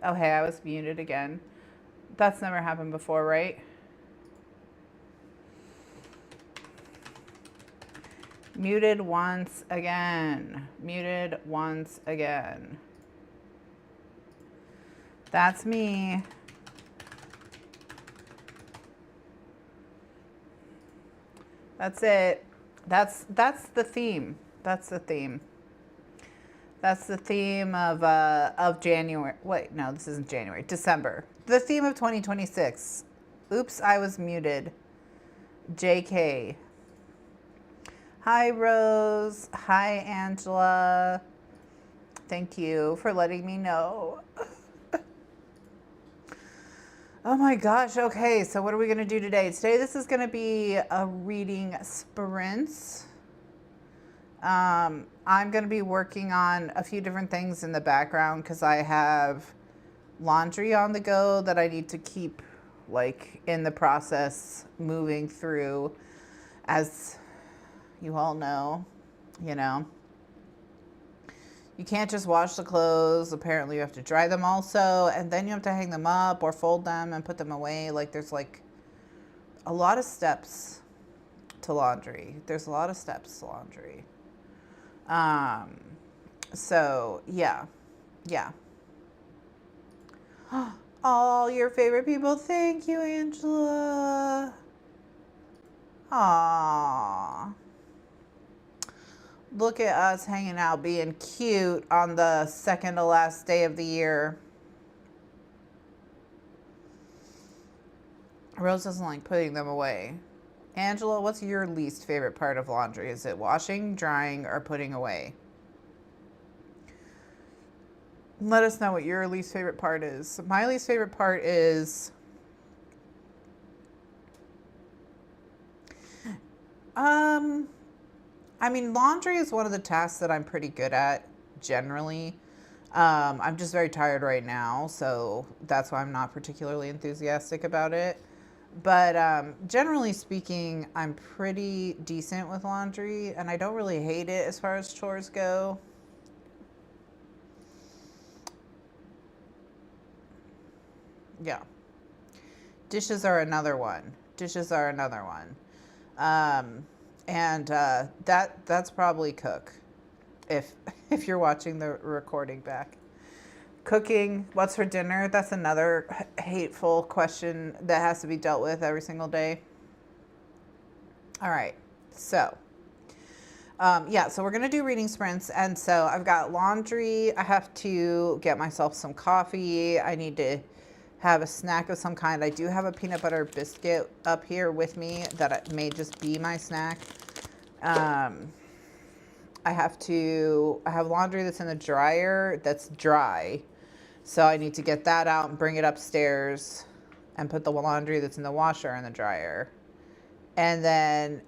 Oh, hey, I was muted again. That's never happened before, right? Muted once again. Muted once again. That's me. That's it. That's the theme. That's the theme. That's the theme of January. Wait, no, this isn't January. December. The theme of 2026. Oops, I was muted. JK. Hi, Rose. Hi, Angela. Thank you for letting me know. Oh my gosh. Okay, so what are we going to do today? Today, this is going to be a reading sprints. I'm going to be working on a few different things in the background because I have laundry on the go that I need to keep like in the process moving through. As you all know, you know, you can't just wash the clothes. Apparently you have to dry them also, and then you have to hang them up or fold them and put them away. Like there's like a lot of steps to laundry. There's a lot of steps to laundry. Um, so yeah, yeah. All your favorite people. Thank you, Angela. Aww. Look at us hanging out, being cute on the second to last day of the year. Rose doesn't like putting them away. Angela, what's your least favorite part of laundry? Is it washing, drying, or putting away? Let us know what your least favorite part is. My least favorite part is I mean, laundry is one of the tasks that I'm pretty good at generally. I'm just very tired right now, so that's why I'm not particularly enthusiastic about it. But generally speaking, I'm pretty decent with laundry, and I don't really hate it as far as chores go. Yeah. Dishes are another one. Dishes are another one. And that's probably cook if if you're watching the recording back. Cooking, what's for dinner? That's another hateful question that has to be dealt with every single day. All right, so yeah, so we're gonna do reading sprints, and so I've got laundry. I have to get myself some coffee. I need to have a snack of some kind. I do have a peanut butter biscuit up here with me that may just be my snack. I have laundry that's in the dryer that's dry. So I need to get that out and bring it upstairs and put the laundry that's in the washer in the dryer. And then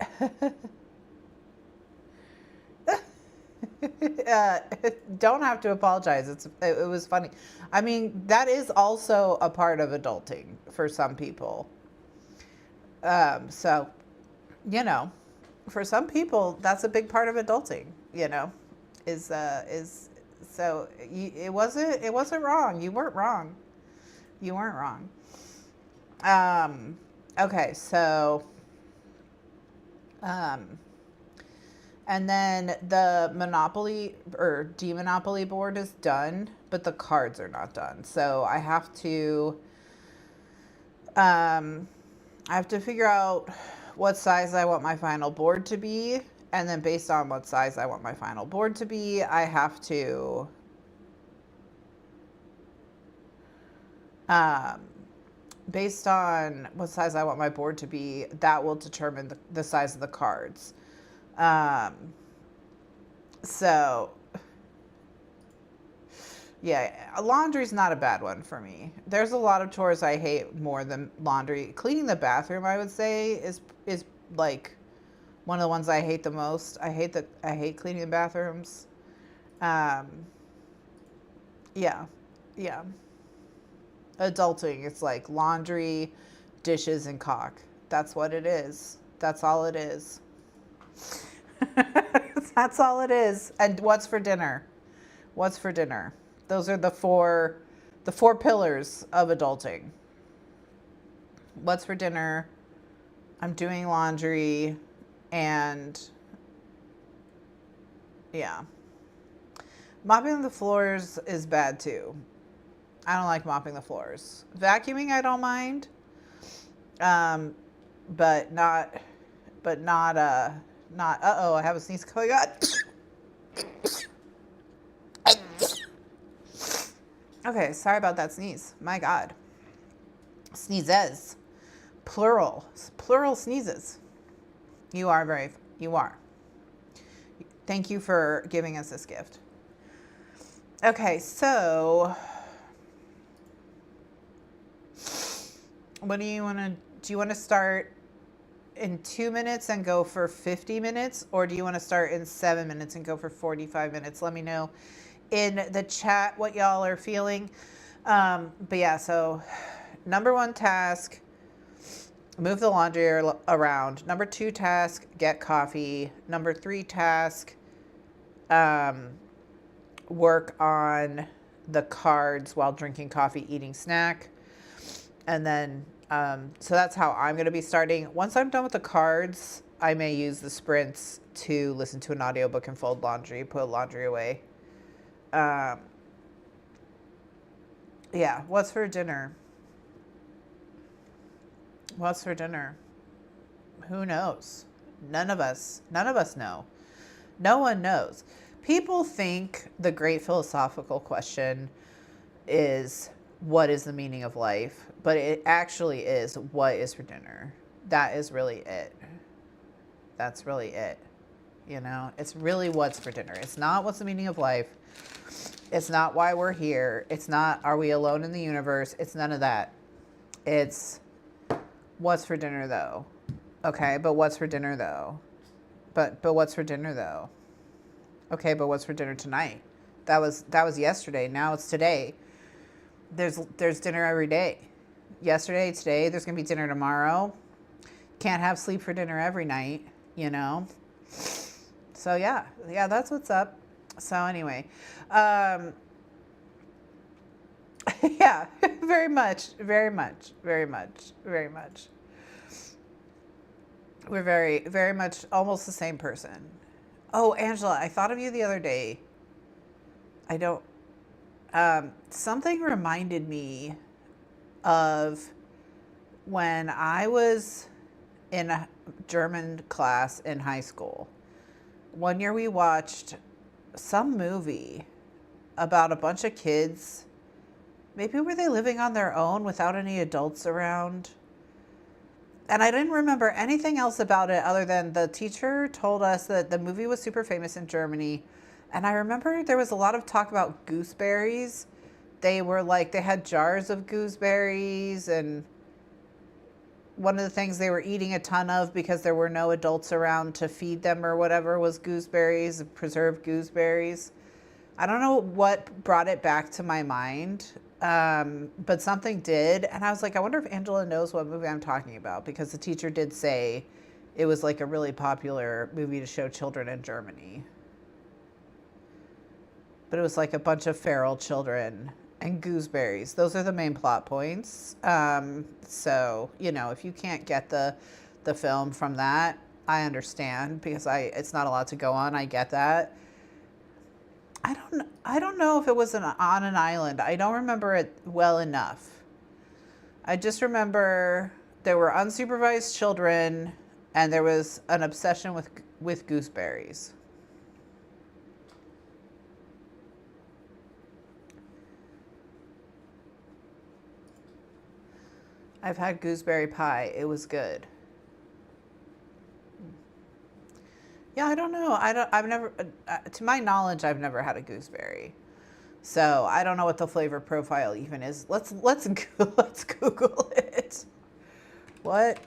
don't have to apologize. It was funny. I mean, that is also a part of adulting for some people. So, you know, for some people, that's a big part of adulting. You know, is so it wasn't wrong. You weren't wrong. You weren't wrong. Okay, so um, and then the Monopoly or Demonopoly board is done, but the cards are not done. So um, I have to figure out what size I want my final board to be, and then based on what size I want my final board to be, I have to um, based on what size I want my board to be, that will determine the size of the cards. Um, so yeah, laundry's not a bad one for me. There's a lot of chores I hate more than laundry. Cleaning the bathroom, I would say, is like one of the ones I hate the most. I hate cleaning the bathrooms. Um, yeah, yeah. Adulting, it's like laundry, dishes, and cock. That's what it is. That's all it is. That's all it is. And what's for dinner? What's for dinner? Those are the four The 4 pillars of adulting. What's for dinner? I'm doing laundry, and yeah. Mopping the floors is bad too. I don't like mopping the floors. Vacuuming, I don't mind. Um, but not, not, uh-oh, I have a sneeze coming on. Okay, sorry about that sneeze. My God. Sneezes. Plural. Plural sneezes. You are very, you are. Thank you for giving us this gift. Okay, so what do you want to start in 2 minutes and go for 50 minutes, or do you want to start in 7 minutes and go for 45 minutes? Let me know in the chat what y'all are feeling. But yeah, so number 1 task, move the laundry around. Number 2 task, get coffee. Number 3 task, work on the cards while drinking coffee, eating snack. And then, so that's how I'm going to be starting. Once I'm done with the cards, I may use the sprints to listen to an audiobook and fold laundry, put laundry away. Yeah, what's for dinner? What's for dinner? Who knows? None of us know. No one knows. People think the great philosophical question is, what is the meaning of life? But it actually is, what is for dinner? That is really it. That's really it. You know, it's really what's for dinner. It's not what's the meaning of life. It's not why we're here. It's not, are we alone in the universe? It's none of that. It's what's for dinner though. Okay, but what's for dinner though? But what's for dinner though? Okay, but what's for dinner tonight? That was yesterday. Now it's today. There's dinner every day. Yesterday, today, there's going to be dinner tomorrow. Can't have sleep for dinner every night, you know? So yeah, that's what's up. So anyway, yeah, very much. We're very, very much almost the same person. Oh, Angela, I thought of you the other day. Something reminded me of when I was in a German class in high school. One year we watched some movie about a bunch of kids. Maybe were they living on their own without any adults around? And I didn't remember anything else about it other than the teacher told us that the movie was super famous in Germany. And I remember there was a lot of talk about gooseberries. They had jars of gooseberries, and one of the things they were eating a ton of because there were no adults around to feed them or whatever was gooseberries, preserved gooseberries. I don't know what brought it back to my mind, but something did. And I was like, I wonder if Angela knows what movie I'm talking about, because the teacher did say it was like a really popular movie to show children in Germany. But it was like a bunch of feral children and gooseberries. Those are the main plot points. So, you know, if you can't get the film from that, I understand, because it's not allowed to go on. I get that. I don't know if it was on an island. I don't remember it well enough. I just remember there were unsupervised children and there was an obsession with gooseberries. I've had gooseberry pie. It was good. Yeah, I don't know. I've never, to my knowledge, I've never had a gooseberry. So I don't know what the flavor profile even is. Let's Google it. What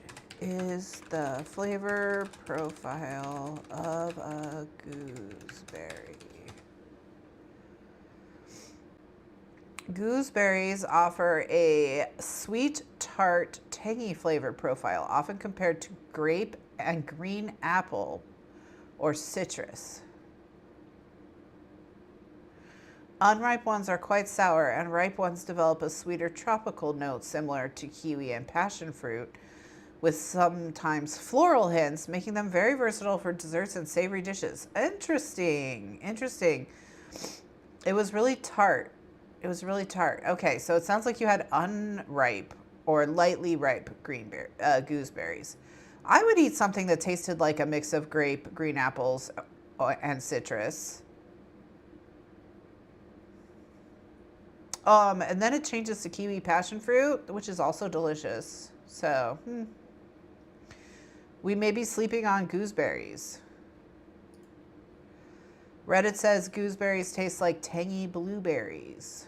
is the flavor profile of a gooseberry? Gooseberries offer a sweet, tart, tangy flavor profile, often compared to grape and green apple or citrus. Unripe ones are quite sour, and ripe ones develop a sweeter tropical note similar to kiwi and passion fruit, with sometimes floral hints, making them very versatile for desserts and savory dishes. Interesting. Interesting. It was really tart. It was really tart. Okay, so it sounds like you had unripe or lightly ripe gooseberries. I would eat something that tasted like a mix of grape, green apples, and citrus. And then it changes to kiwi passion fruit, which is also delicious. So, we may be sleeping on gooseberries. Reddit says gooseberries taste like tangy blueberries.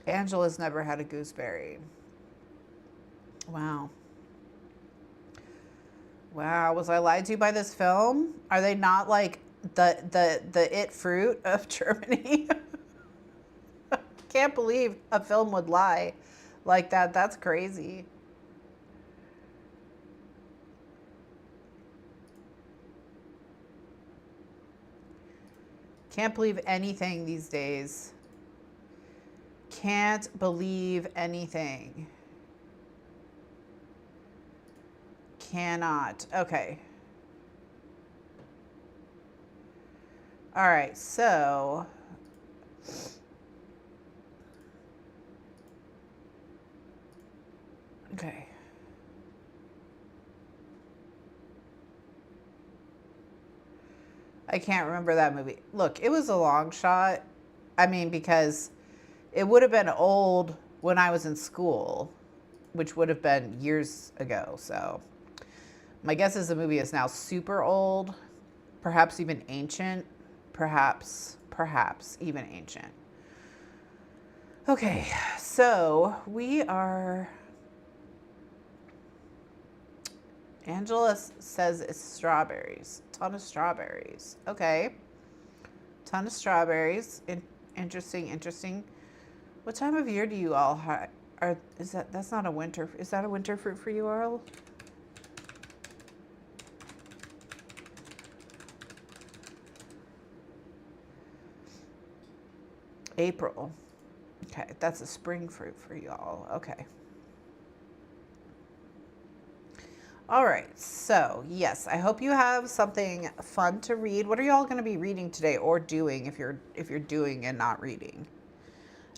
Angela's never had a gooseberry. Wow. Wow, was I lied to by this film? Are they not like the it fruit of Germany? Can't believe a film would lie like that. That's crazy. Can't believe anything these days. Can't believe anything. Cannot. Okay. All right, so okay. I can't remember that movie. Look, it was a long shot. I mean, because it would have been old when I was in school, which would have been years ago. So my guess is the movie is now super old, perhaps even ancient, perhaps even ancient. Okay, so we are. Angela says it's strawberries. Ton of strawberries. Okay. Ton of strawberries. Interesting. What time of year do you all have? That's not a winter? Is that a winter fruit for you, Earl? April. Okay, that's a spring fruit for y'all. Okay. All right, so yes, I hope you have something fun to read. What are y'all going to be reading today or doing if you're doing and not reading?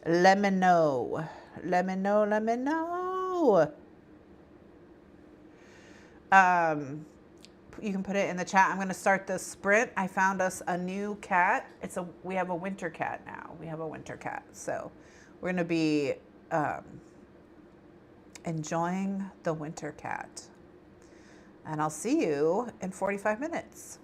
Let me know. Let me know. Let me know. You can put it in the chat. I'm going to start the sprint. I found us a new cat. We have a winter cat now. We have a winter cat. So we're going to be enjoying the winter cat. And I'll see you in 45 minutes.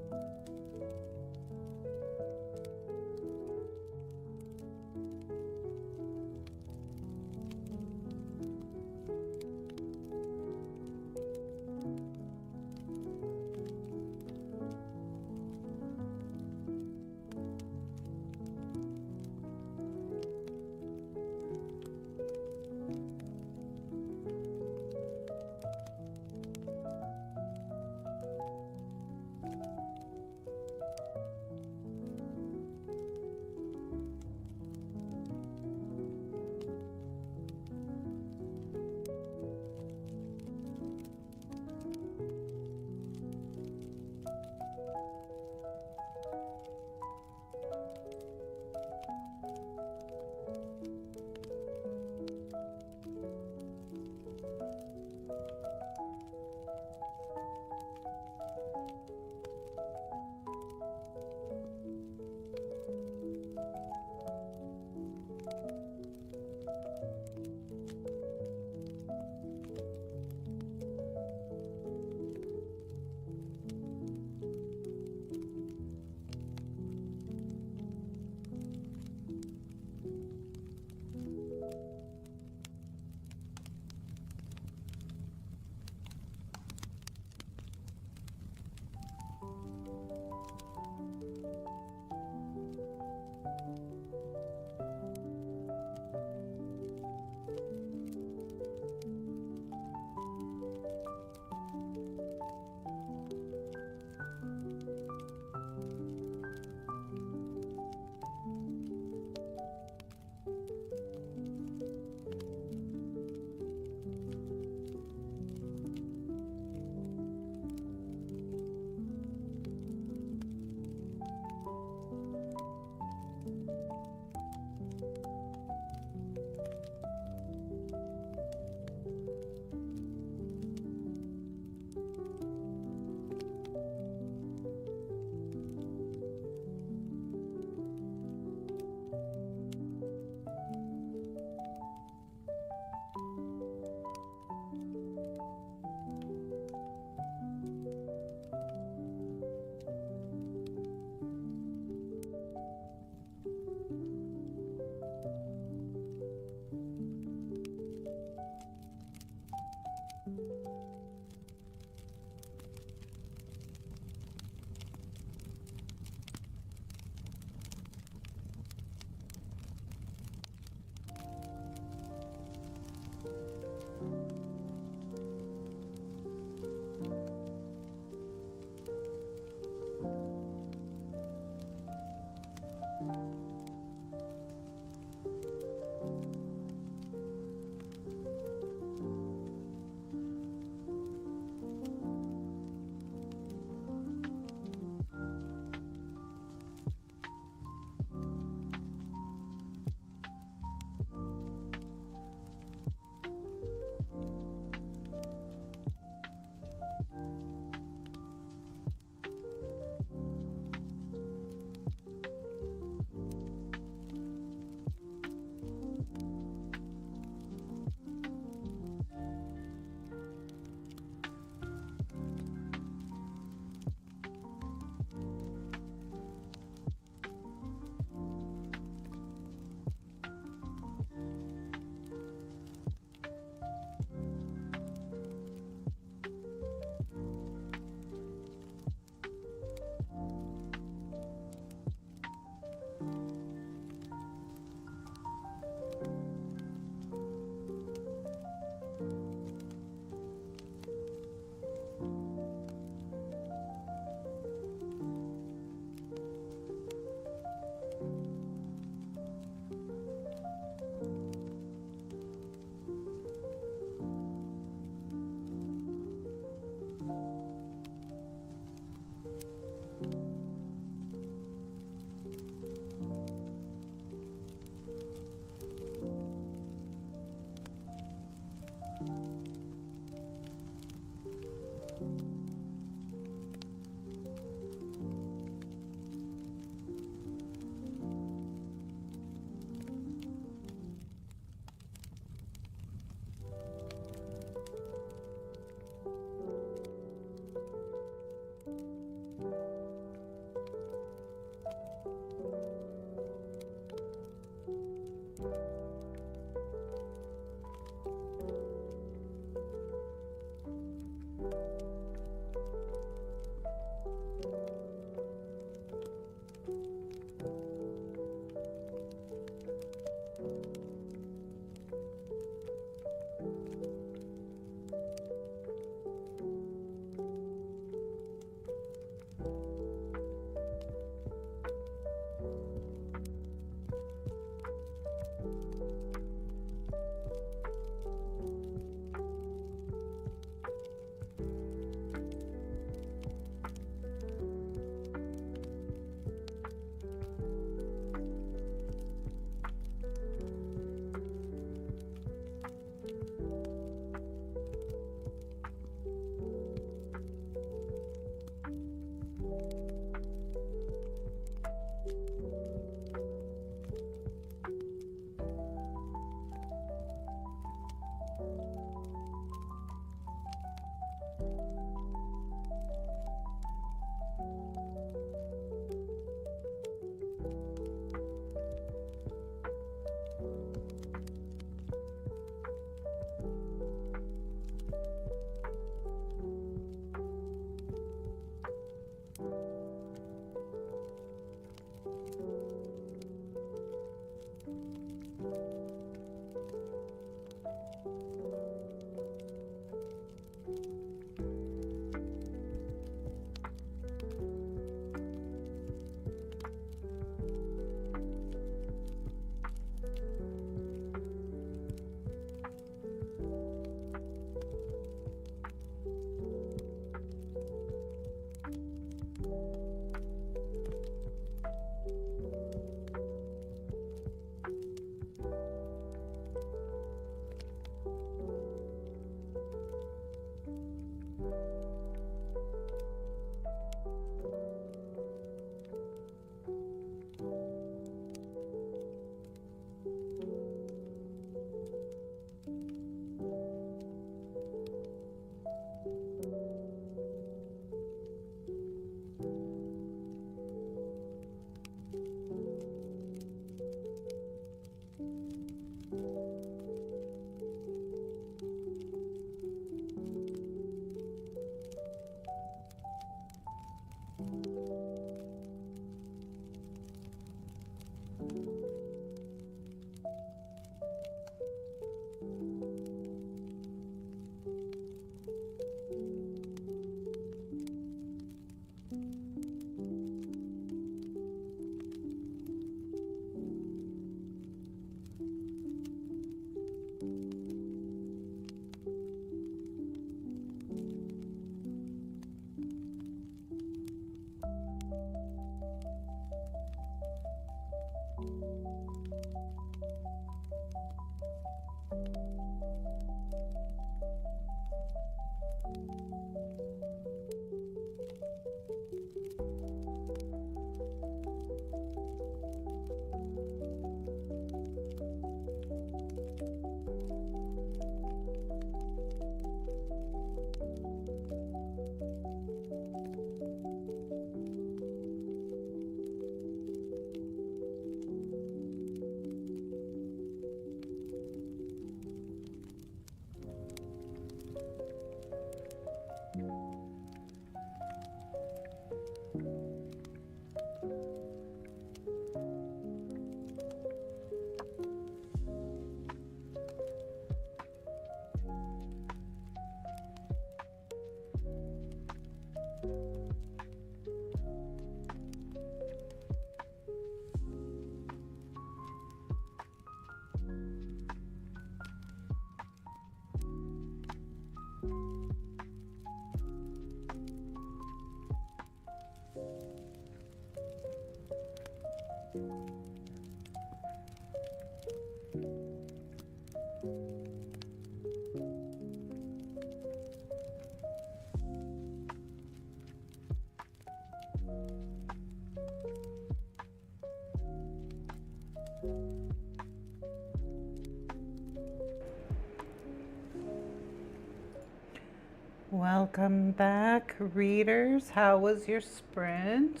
Welcome back, readers. How was your sprint?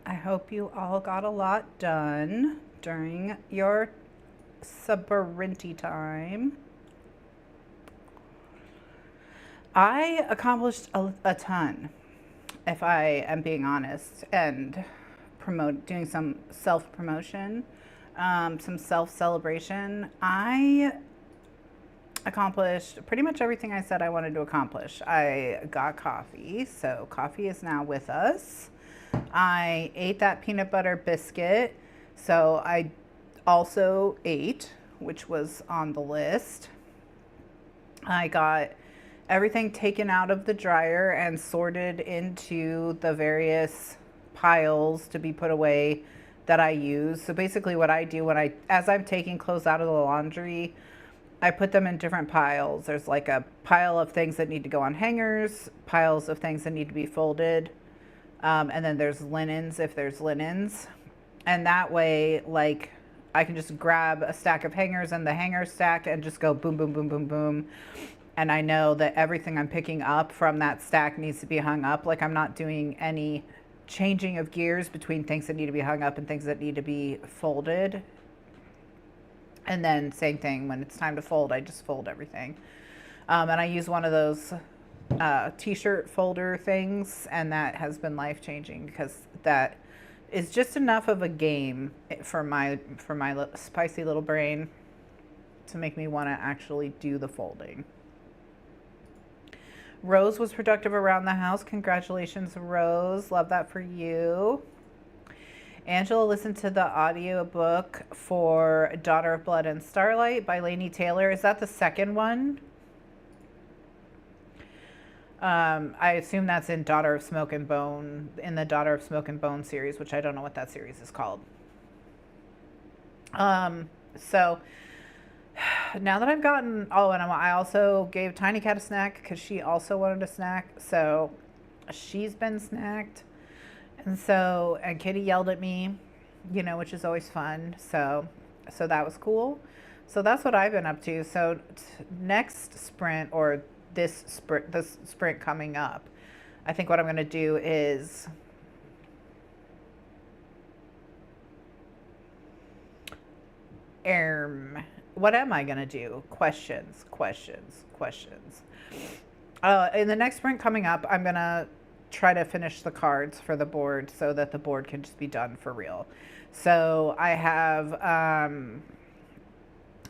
I hope you all got a lot done during your sprinty time. I accomplished a ton, if I am being honest, and doing some self-promotion, some self-celebration. I accomplished pretty much everything I said I wanted to accomplish. I got coffee, so coffee is now with us. I ate that peanut butter biscuit, so I also ate, which was on the list. I got everything taken out of the dryer and sorted into the various piles to be put away that I use. So basically what I do as I'm taking clothes out of the laundry, I put them in different piles. There's like a pile of things that need to go on hangers, piles of things that need to be folded, and then there's linens if there's linens. And that way, like, I can just grab a stack of hangers and the hanger stack and just go boom, boom, boom, boom, boom. And I know that everything I'm picking up from that stack needs to be hung up. Like, I'm not doing any changing of gears between things that need to be hung up and things that need to be folded. And then same thing, when it's time to fold, I just fold everything. And I use one of those t-shirt folder things, and that has been life-changing because that is just enough of a game for my spicy little brain to make me want to actually do the folding. Rose was productive around the house. Congratulations, Rose. Love that for you. Angela listened to the audiobook for Daughter of Blood and Starlight by Laini Taylor. Is that the second one? I assume that's in Daughter of Smoke and Bone, in the Daughter of Smoke and Bone series, which I don't know what that series is called. So now that I've gotten, and I also gave Tiny Cat a snack because she also wanted a snack. So she's been snacked. And Kitty yelled at me, which is always fun. So that was cool. So that's what I've been up to. So next sprint, or this sprint coming up, I think what I'm going to do is what am I going to do? Questions. In the next sprint coming up, I'm going to try to finish the cards for the board so that the board can just be done for real. So I have,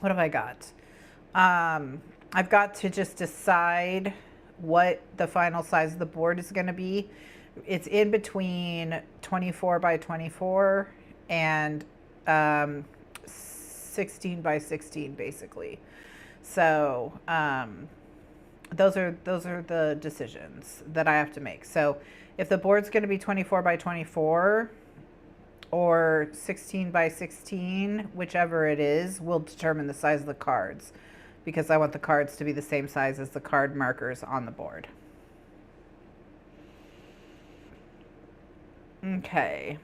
what have I got? I've got to just decide what the final size of the board is going to be. It's in between 24 by 24 and 16 by 16, basically. So those are the decisions that I have to make. So if the board's going to be 24 by 24 or 16 by 16, whichever it is, will determine the size of the cards, because I want the cards to be the same size as the card markers on the board. Okay.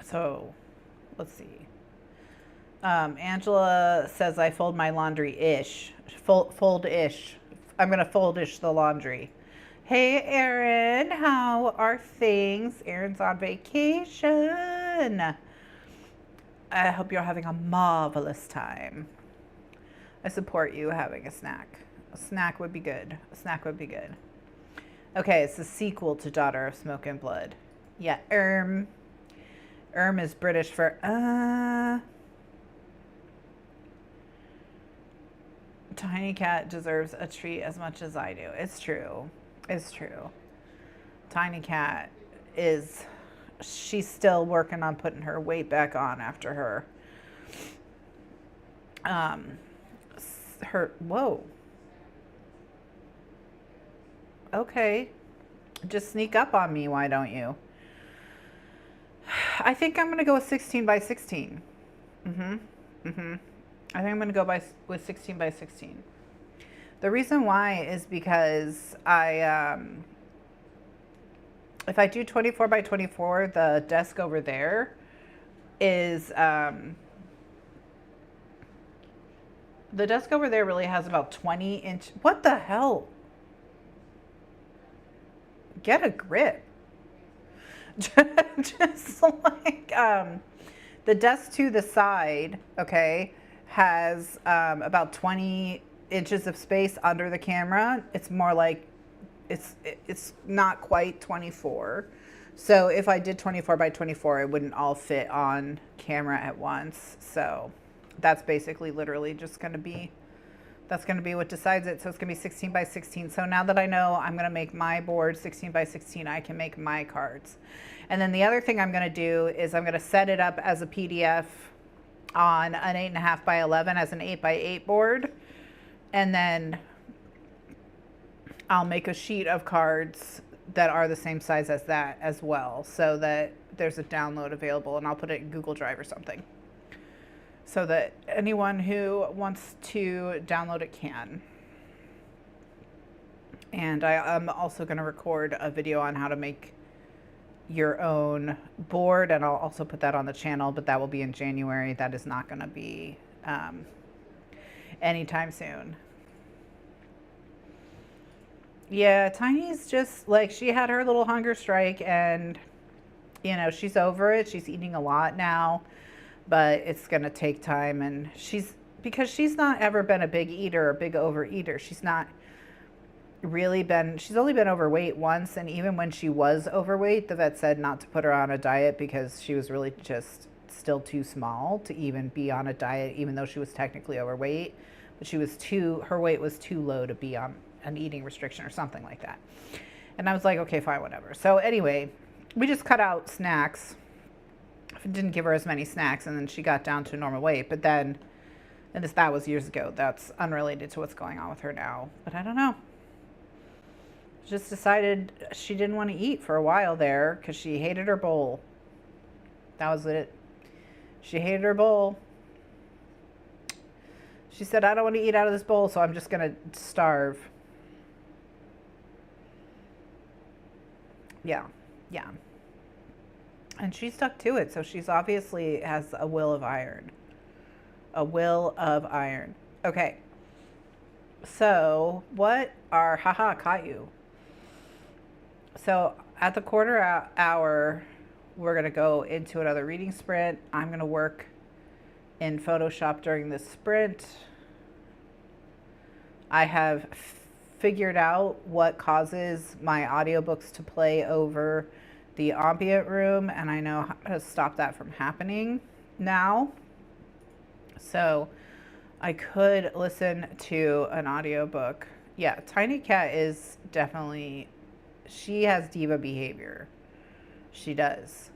So let's see. Angela says I fold my laundry-ish. Fold-ish. I'm going to fold-ish the laundry. Hey, Erin. How are things? Erin's on vacation. I hope you're having a marvelous time. I support you having a snack. A snack would be good. A snack would be good. Okay, it's the sequel to Daughter of Smoke and Blood. Yeah, Erm is British for Tiny Cat deserves a treat as much as I do. It's true. It's true. Tiny Cat she's still working on putting her weight back on after whoa. Okay. Just sneak up on me, why don't you? I think I'm going to go with 16 by 16. I think I'm going to go with 16 by 16. The reason why is because if I do 24 by 24, the desk over there is, the desk over there really has about 20-inch, what the hell? Get a grip. Just like, the desk to the side, okay, has about 20 inches of space under the camera. It's more like, it's not quite 24. So if I did 24 by 24, it wouldn't all fit on camera at once. So that's basically literally just going to be, that's going to be what decides it. So it's going to be 16 by 16. So now that I know I'm going to make my board 16 by 16, I can make my cards. And then the other thing I'm going to do is I'm going to set it up as a PDF on an 8.5 by 11 as an 8 by 8 board. And then I'll make a sheet of cards that are the same size as that as well, so that there's a download available, and I'll put it in Google Drive or something, so that anyone who wants to download it can. And I'm also going to record a video on how to make your own board, and I'll also put that on the channel, but that will be in January. That is not going to be anytime soon. Yeah, Tiny's just like, she had her little hunger strike, and you know, she's over it. She's eating a lot now, but it's going to take time. And because she's not ever been a big eater or big overeater. She's not really been, she's only been overweight once. And even when she was overweight, the vet said not to put her on a diet because she was really just still too small to even be on a diet, even though she was technically overweight. But her weight was too low to be on an eating restriction or something like that. And I was like, okay, fine, whatever. So anyway, we just cut out snacks. Didn't give her as many snacks, and then she got down to normal weight. But then, that was years ago. That's unrelated to what's going on with her now. But I don't know. Just decided she didn't want to eat for a while there because she hated her bowl. That was it. She hated her bowl. She said, I don't want to eat out of this bowl, so I'm just going to starve. Yeah. And she stuck to it, so she's obviously has a will of iron. A will of iron. Okay. So, caught you. So, at the quarter hour, we're going to go into another reading sprint. I'm going to work in Photoshop during this sprint. I have figured out what causes my audiobooks to play over the ambient room, and I know how to stop that from happening now. So I could listen to an audiobook. Yeah, Tiny Cat is definitely, she has diva behavior. She does.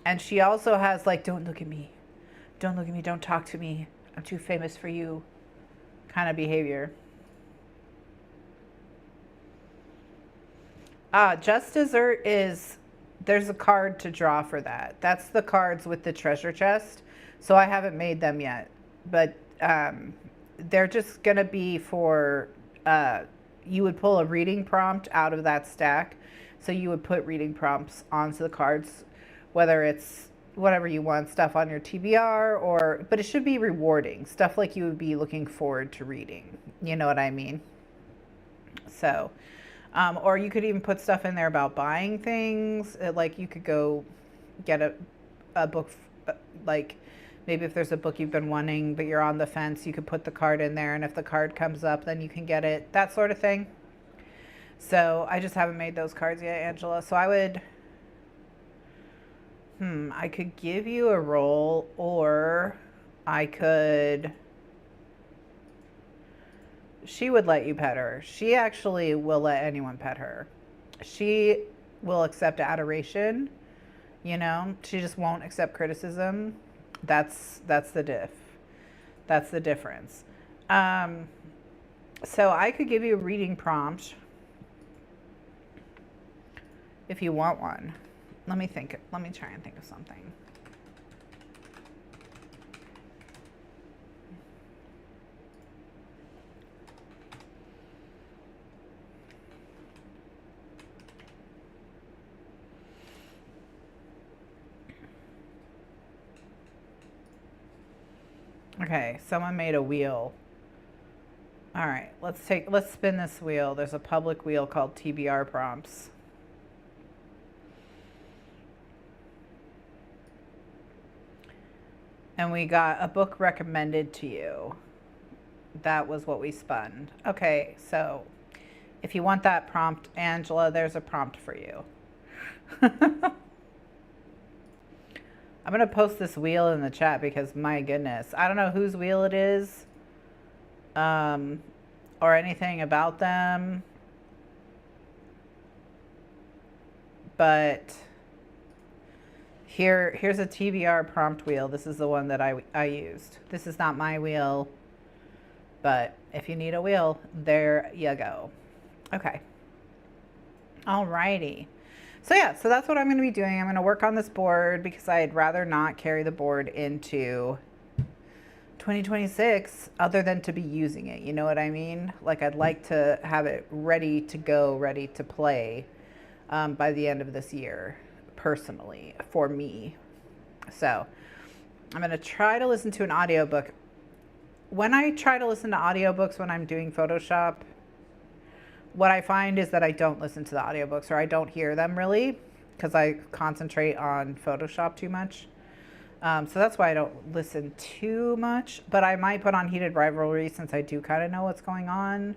And she also has like, don't look at me, don't talk to me, I'm too famous for you kind of behavior. Just Dessert is, there's a card to draw for that. That's the cards with the treasure chest. So I haven't made them yet, but they're just gonna be for, you would pull a reading prompt out of that stack. So you would put reading prompts onto the cards, whether it's whatever you want, stuff on your TBR, or, but it should be rewarding, stuff like you would be looking forward to reading. You know what I mean? So, or you could even put stuff in there about buying things. Like you could go get a book, like maybe if there's a book you've been wanting, but you're on the fence, you could put the card in there. And if the card comes up, then you can get it, that sort of thing. So I just haven't made those cards yet, Angela. So I would, I could give you a roll, or I could, she would let you pet her. She actually will let anyone pet her. She will accept adoration, you know, she just won't accept criticism. That's the diff. That's the difference. So I could give you a reading prompt if you want one. Let me think. Let me try and think of something. Okay, someone made a wheel. All right, let's spin this wheel. There's a public wheel called TBR prompts. And we got a book recommended to you. That was what we spun. Okay, so if you want that prompt, Angela, there's a prompt for you. I'm going to post this wheel in the chat because, my goodness, I don't know whose wheel it is, or anything about them, but here's a TBR prompt wheel. This is the one that I used. This is not my wheel, but if you need a wheel, there you go. Okay. Alrighty. So yeah, so that's what I'm going to be doing. I'm going to work on this board because I'd rather not carry the board into 2026 other than to be using it. You know what I mean? Like I'd like to have it ready to go, ready to play by the end of this year, personally, for me. So I'm going to try to listen to an audiobook. When I try to listen to audiobooks when I'm doing Photoshop, what I find is that I don't listen to the audiobooks, or I don't hear them really, because I concentrate on Photoshop too much. So that's why I don't listen too much, but I might put on Heated Rivalry since I do kind of know what's going on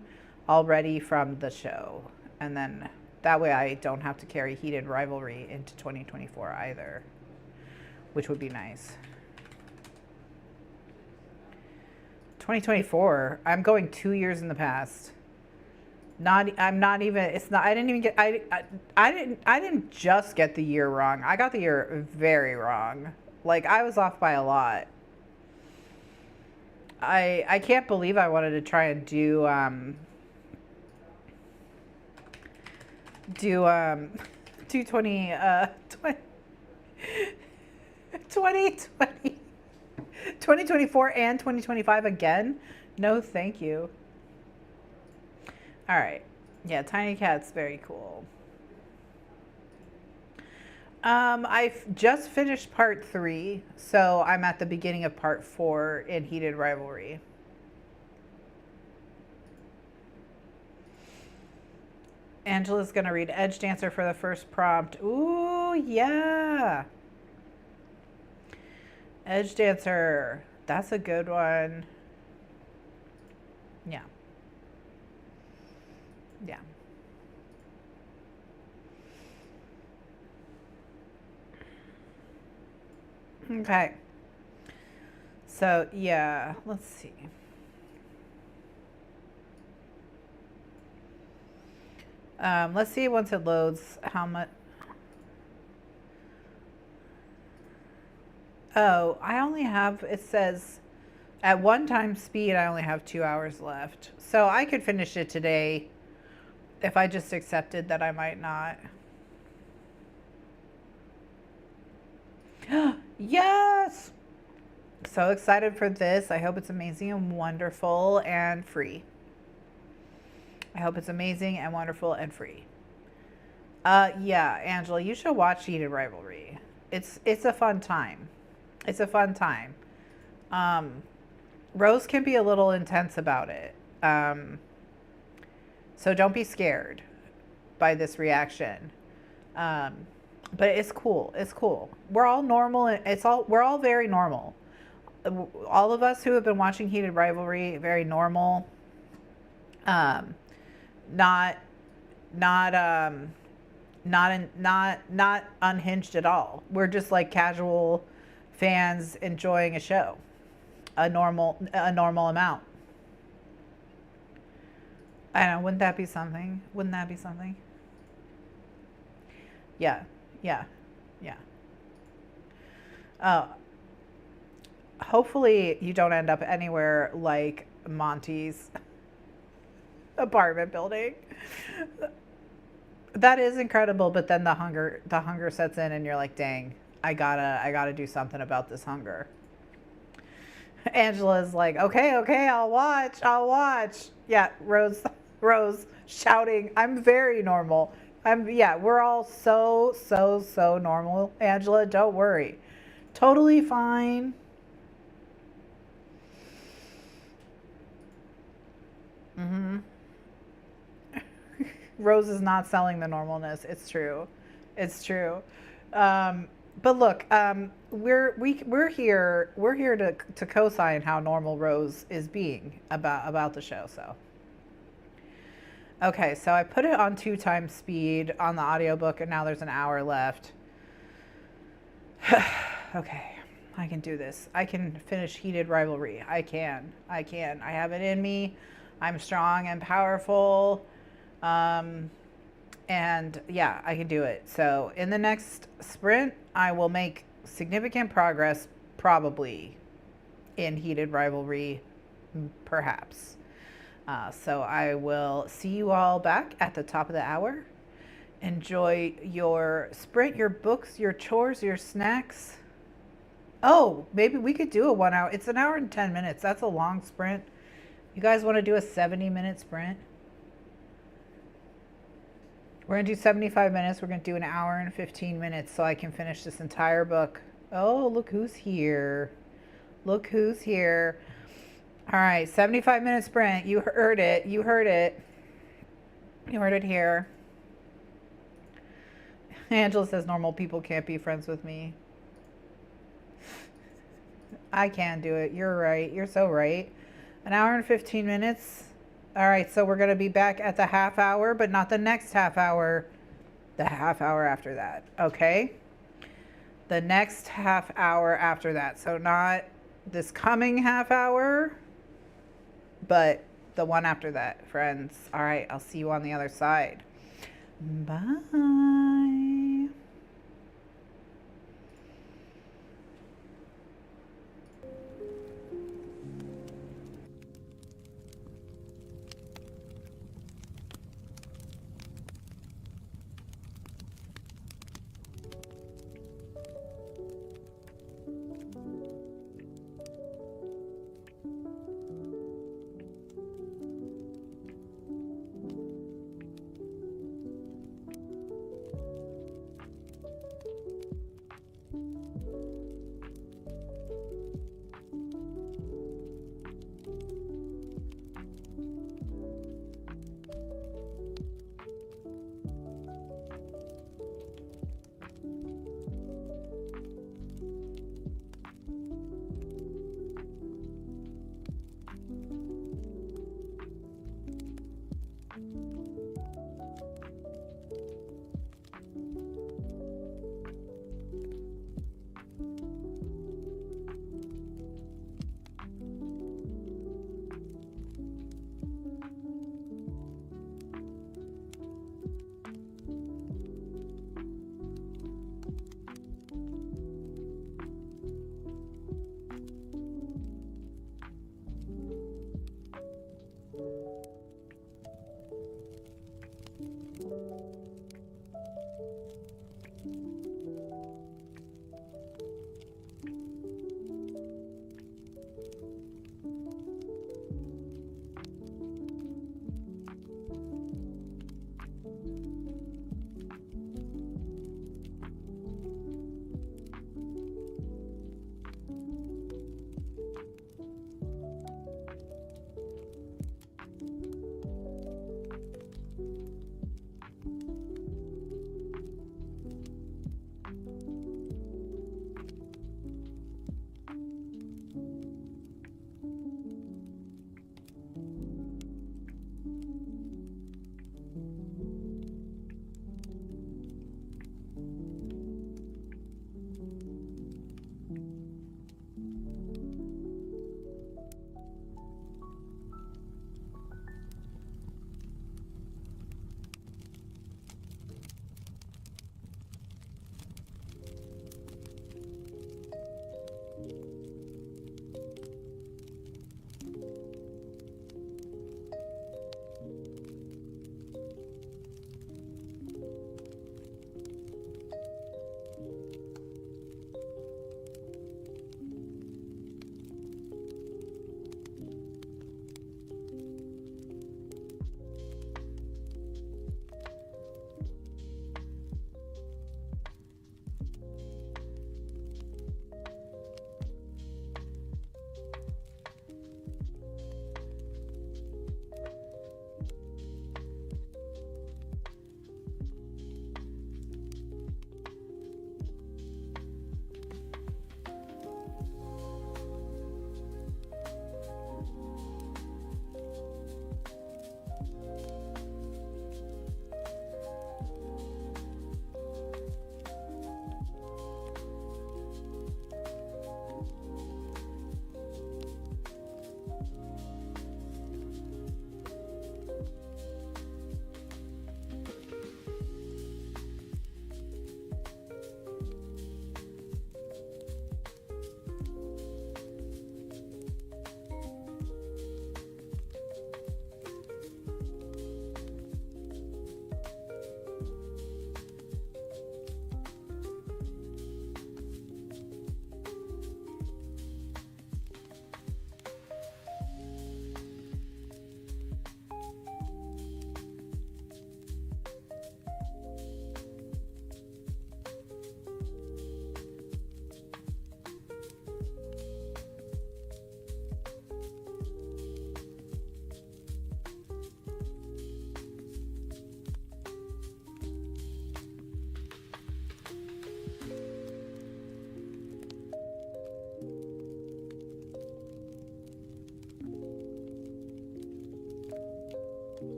already from the show. And then that way I don't have to carry Heated Rivalry into 2024 either, which would be nice. 2024, I'm going 2 years in the past. I'm not even, it's not, I didn't even get, I didn't just get the year wrong. I got the year very wrong. Like I was off by a lot. I can't believe I wanted to try and do 2024 and 2025 again. No, thank you. All right. Yeah, Tiny Cat's very cool. I've just finished part 3, so I'm at the beginning of part 4 in Heated Rivalry. Angela's gonna read Edge Dancer for the first prompt. Ooh, yeah. Edge Dancer. That's a good one. Yeah. Yeah. Okay. So, yeah, let's see. Let's see once it loads how much. Oh, I only have, it says at 1 time speed, I only have 2 hours left. So I could finish it today If I just accepted that I might not. Yes! So excited for this. I hope it's amazing and wonderful and free. I hope it's amazing and wonderful and free. Yeah, Angela, you should watch Heated Rivalry. It's a fun time. It's a fun time. Rose can be a little intense about it. So don't be scared by this reaction. But it's cool. It's cool. We're all normal. We're all very normal. All of us who have been watching Heated Rivalry, very normal. Not not unhinged at all. We're just like casual fans enjoying a show. A normal amount. I don't know, wouldn't that be something? Wouldn't that be something? Yeah. Yeah. Yeah. Uh, Hopefully you don't end up anywhere like Monty's apartment building. That is incredible, but then the hunger sets in and you're like, dang, I gotta do something about this hunger. Angela's like, okay, I'll watch. Yeah, Rose shouting, I'm very normal. Yeah, we're all so normal. Angela, don't worry. Totally fine. Hmm. Rose is not selling the normalness. It's true. It's true. Um, but look, we're here to co-sign how normal Rose is being about the show. So okay, so I put it on 2 times speed on the audiobook, and now there's an hour left. Okay, I can do this. I can finish Heated Rivalry. I can. I have it in me. I'm strong and powerful. Um, and yeah, I can do it. So in the next sprint, I will make significant progress, probably in Heated Rivalry, perhaps. So I will see you all back at the top of the hour. Enjoy your sprint, your books, your chores, your snacks. Oh, maybe we could do a 1 hour. It's an hour and 10 minutes. That's a long sprint. You guys want to do a 70-minute sprint? We're going to do 75 minutes. We're going to do an hour and 15 minutes so I can finish this entire book. Oh, look who's here. Look who's here. All right, 75-minute sprint. You heard it. You heard it. You heard it here. Angela says normal people can't be friends with me. I can do it. You're right. You're so right. An hour and 15 minutes. All right, so we're going to be back at the half hour, but not the next half hour. The half hour after that. Okay? The next half hour after that. So not this coming half hour, but the one after that, friends. All right, I'll see you on the other side. Bye.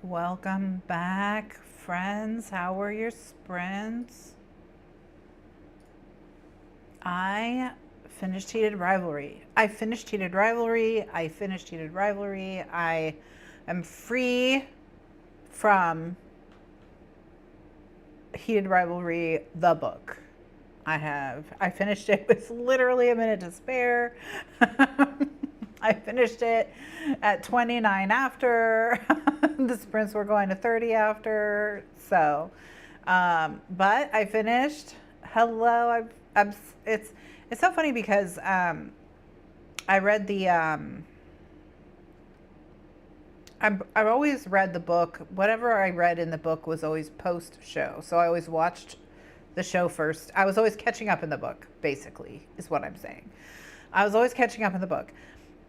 Welcome back, friends. How were your sprints? I finished Heated Rivalry. I finished Heated Rivalry. I am free from Heated Rivalry, the book. I finished it with literally a minute to spare. I finished it at 29 after. The sprints were going to 30 after. So, but I finished. Hello. It's so funny because I read the I've always read the book. Whatever I read in the book was always post show. So I always watched the show first. I was always catching up in the book, basically, is what I'm saying. I was always catching up in the book.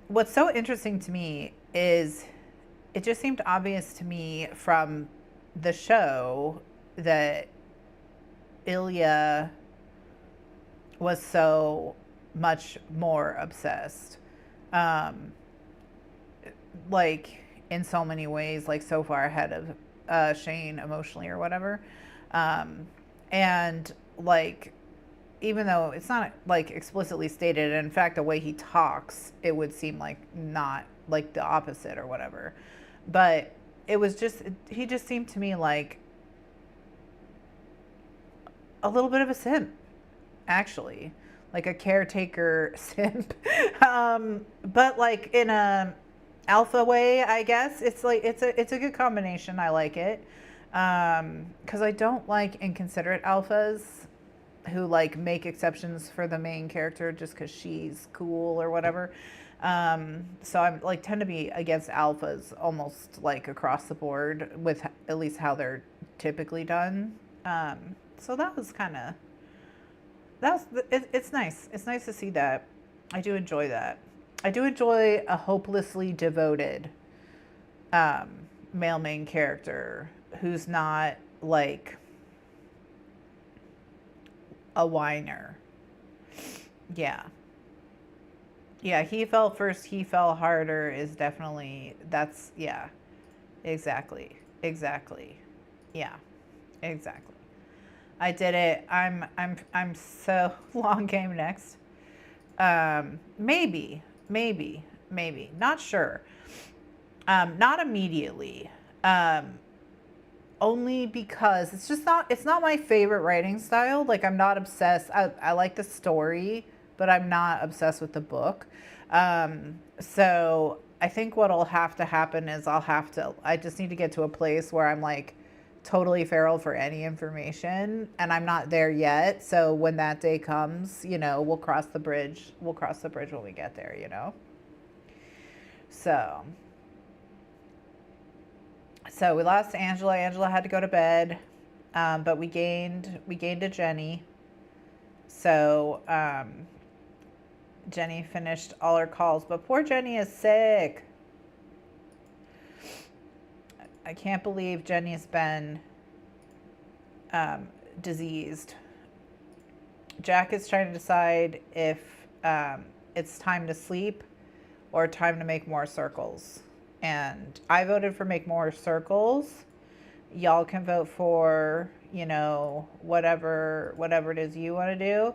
What's so interesting to me is it just seemed obvious to me from the show that Ilya was so much more obsessed. Like, in so many ways, like so far ahead of Shane emotionally or whatever. And like, even though it's not like explicitly stated, and in fact, the way he talks, it would seem like not like the opposite or whatever. But it was just, he just seemed to me like a little bit of a simp, actually. like a caretaker simp, but like in a alpha way, I guess. It's like it's a good combination. I like it because I don't like inconsiderate alphas who like make exceptions for the main character just because she's cool or whatever. So I'm like tend to be against alphas almost like across the board with at least how they're typically done. So that was kind of it's nice. It's nice to see that. I do enjoy that. I do enjoy a hopelessly devoted um, male main character who's not like a whiner. Yeah. Yeah, he fell first, he fell harder is definitely that's yeah. Exactly. Exactly. Yeah. Exactly. I did it. I'm so long game next. Maybe. Not sure. Not immediately. Only because it's not my favorite writing style. Like I'm not obsessed. I like the story, but I'm not obsessed with the book. So I think what'll have to happen is I just need to get to a place where I'm like totally feral for any information, and I'm not there yet. So when that day comes, we'll cross the bridge. We'll cross the bridge when we get there. So we lost Angela. Angela had to go to bed, but we gained a Jenny. So Jenny finished all her calls, but poor Jenny is sick. I can't believe Jenny's been diseased. Jack is trying to decide if it's time to sleep or time to make more circles. And I voted for make more circles. Y'all can vote for, whatever it is you want to do.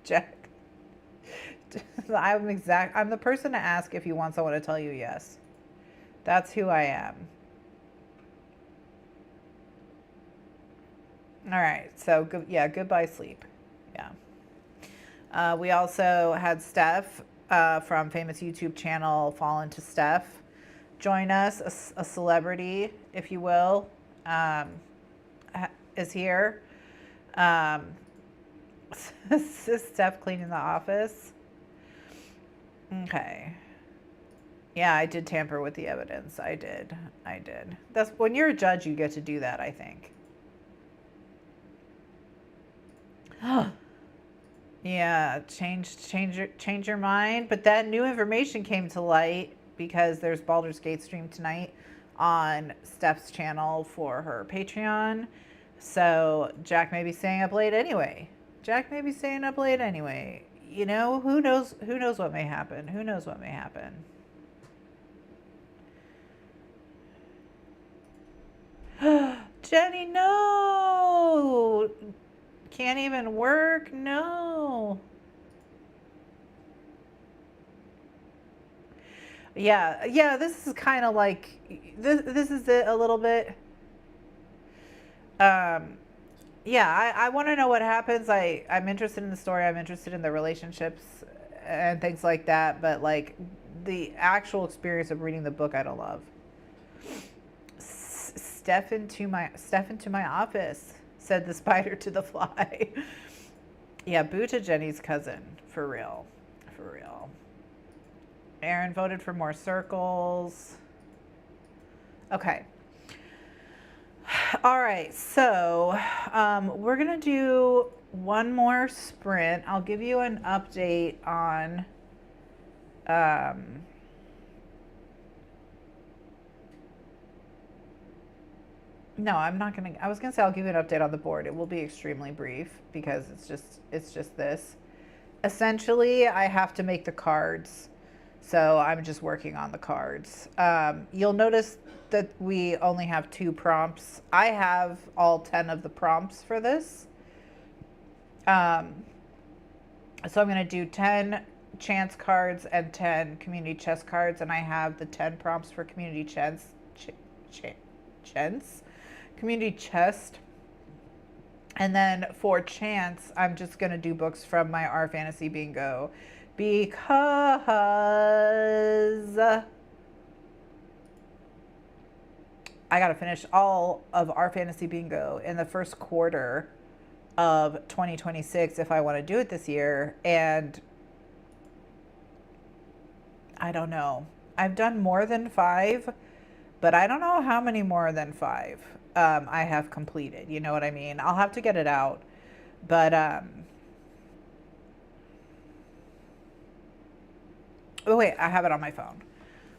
Jack. I'm the person to ask if you want someone to tell you yes. That's who I am. All right. So goodbye sleep. Yeah. We also had Steph from famous YouTube channel Fall Into Steph join us, a celebrity, if you will, is here. Steph cleaning the office. Okay. Yeah, I did tamper with the evidence. I did. That's when you're a judge, you get to do that, I think. Yeah, change your mind. But that new information came to light because there's Baldur's Gate stream tonight on Steph's channel for her Patreon. So Jack may be staying up late anyway. Who knows what may happen. Jenny, no! Can't even work? No. Yeah, this is kind of like, this is it a little bit. Yeah, I want to know what happens. I'm interested in the story. I'm interested in the relationships and things like that. But like the actual experience of reading the book, I don't love. Step into my office, said the spider to the fly. Yeah, boo to Jenny's cousin. For real. Aaron voted for more circles. Okay. All right, so we're gonna do one more sprint. I'll give you an update on no, I'm not gonna. I was gonna say I'll give you an update on the board. It will be extremely brief because it's just this. Essentially, I have to make the cards, so I'm just working on the cards. You'll notice that we only have 2 prompts. I have all 10 of the prompts for this. So I'm going to do 10 chance cards and 10 community chest cards, and I have the 10 prompts for community community chest. And then for chance, I'm just going to do books from my Our Fantasy Bingo because I got to finish all of Our Fantasy Bingo in the first quarter of 2026 if I want to do it this year. And I don't know. I've done more than 5, but I don't know how many more than 5 I have completed. You know what I mean? I'll have to get it out. But oh wait, I have it on my phone.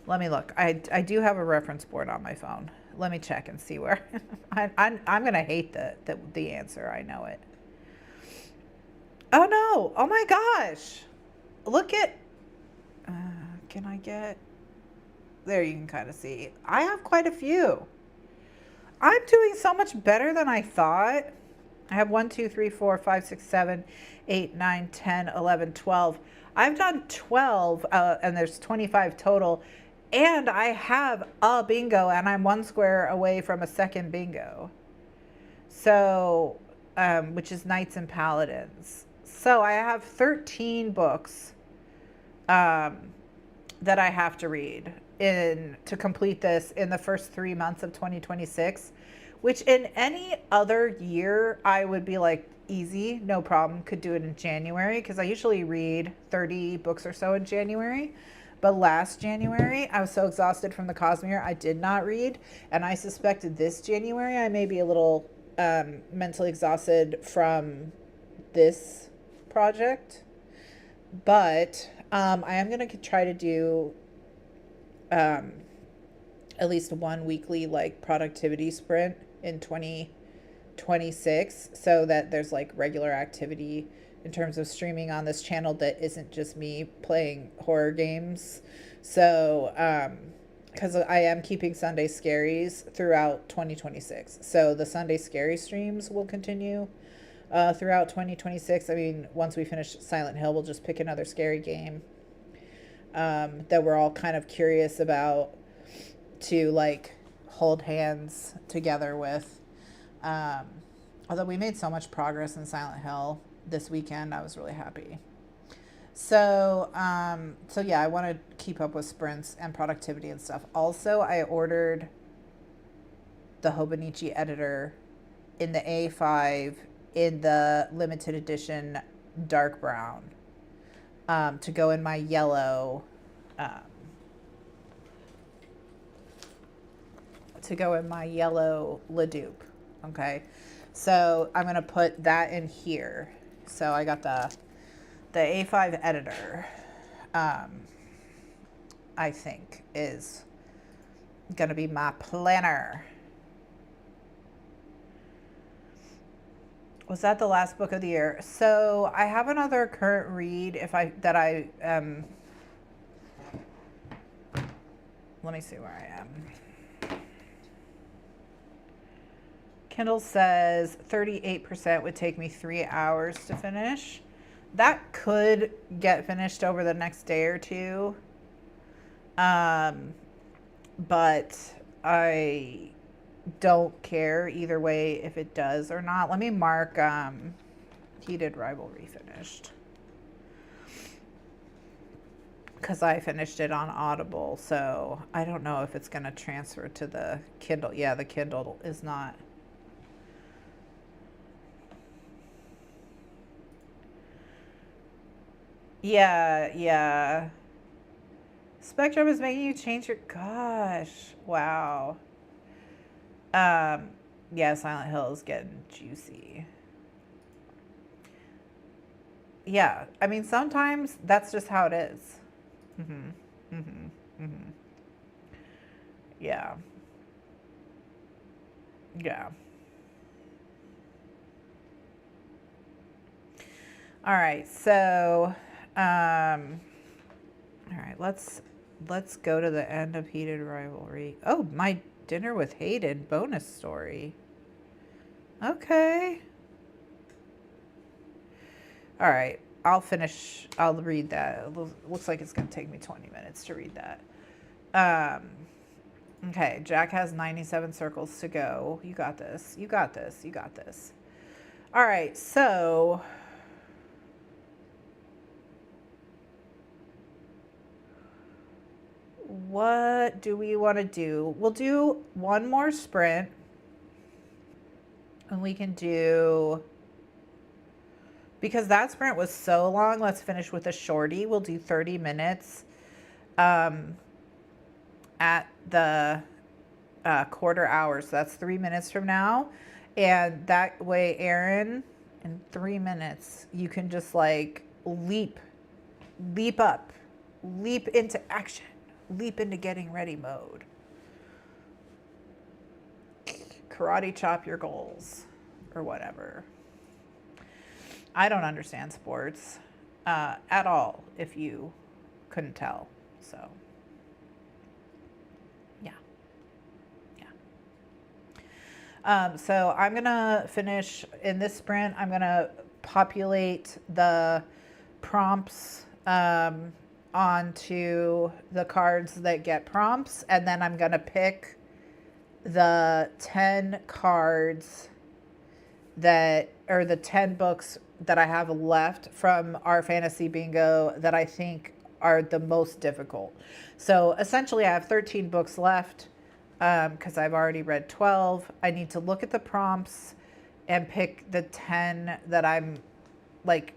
Let me look. I do have a reference board on my phone. Let me check and see where. I'm gonna hate the answer. I know it. Oh no! Oh my gosh! Look at. Can I get? There you can kind of see. I have quite a few. I'm doing so much better than I thought. I have 1, 2, 3, 4, 5, 6, 7, 8, 9, 10, 11, 12. I've done 12, and there's 25 total. And I have a bingo, and I'm 1 square away from a second bingo. So, which is Knights and Paladins. So I have 13 books that I have to read to complete this in the first 3 months of 2026, which in any other year I would be like, easy, no problem, could do it in January, because I usually read 30 books or so in January. But last January, I was so exhausted from the Cosmere, I did not read. And I suspected this January I may be a little mentally exhausted from this project. But I am going to try to do at least 1 weekly like productivity sprint in 2026 so that there's like regular activity in terms of streaming on this channel that isn't just me playing horror games. So because I am keeping Sunday Scaries throughout 2026, so the Sunday Scary streams will continue throughout 2026. I mean, once we finish Silent Hill, we'll just pick another scary game that we're all kind of curious about to like hold hands together with. Although we made so much progress in Silent Hill this weekend, I was really happy. So yeah, I want to keep up with sprints and productivity and stuff. Also, I ordered the Hobonichi editor in the A5 in the limited edition dark brown to go in my yellow Ledoux. Okay, so I'm gonna put that in here. So I got the A5 editor. I think is gonna be my planner. Was that the last book of the year? So I have another current read let me see where I am. Kindle says 38% would take me 3 hours to finish. That could get finished over the next day or two. But I don't care either way if it does or not. Let me mark Heated Rivalry finished, because I finished it on Audible, so I don't know if it's going to transfer to the Kindle. Yeah, the Kindle is not. Yeah. Spectrum is making you change your. Gosh, wow. Yeah, Silent Hill is getting juicy. Yeah, I mean, sometimes that's just how it is. Yeah. All right, so all right, let's go to the end of Heated Rivalry. Oh, My Dinner with Hayden bonus story. Okay. All right, I'll read that. It looks like it's going to take me 20 minutes to read that. Okay, Jack has 97 circles to go. You got this. All right, so what do we want to do? We'll do one more sprint, and we can do, because that sprint was so long, let's finish with a shorty. We'll do 30 minutes at the quarter hour. So that's 3 minutes from now. And that way, Erin, in 3 minutes, you can just like leap up, leap into action, leap into getting ready mode. Karate chop your goals or whatever. I don't understand sports at all, if you couldn't tell. So, yeah. So I'm going to finish in this sprint. I'm going to populate the prompts onto the cards that get prompts. And then I'm going to pick the 10 cards that, or the 10 books that I have left from our fantasy bingo that I think are the most difficult. So essentially I have 13 books left because I've already read 12. I need to look at the prompts and pick the 10 that I'm like,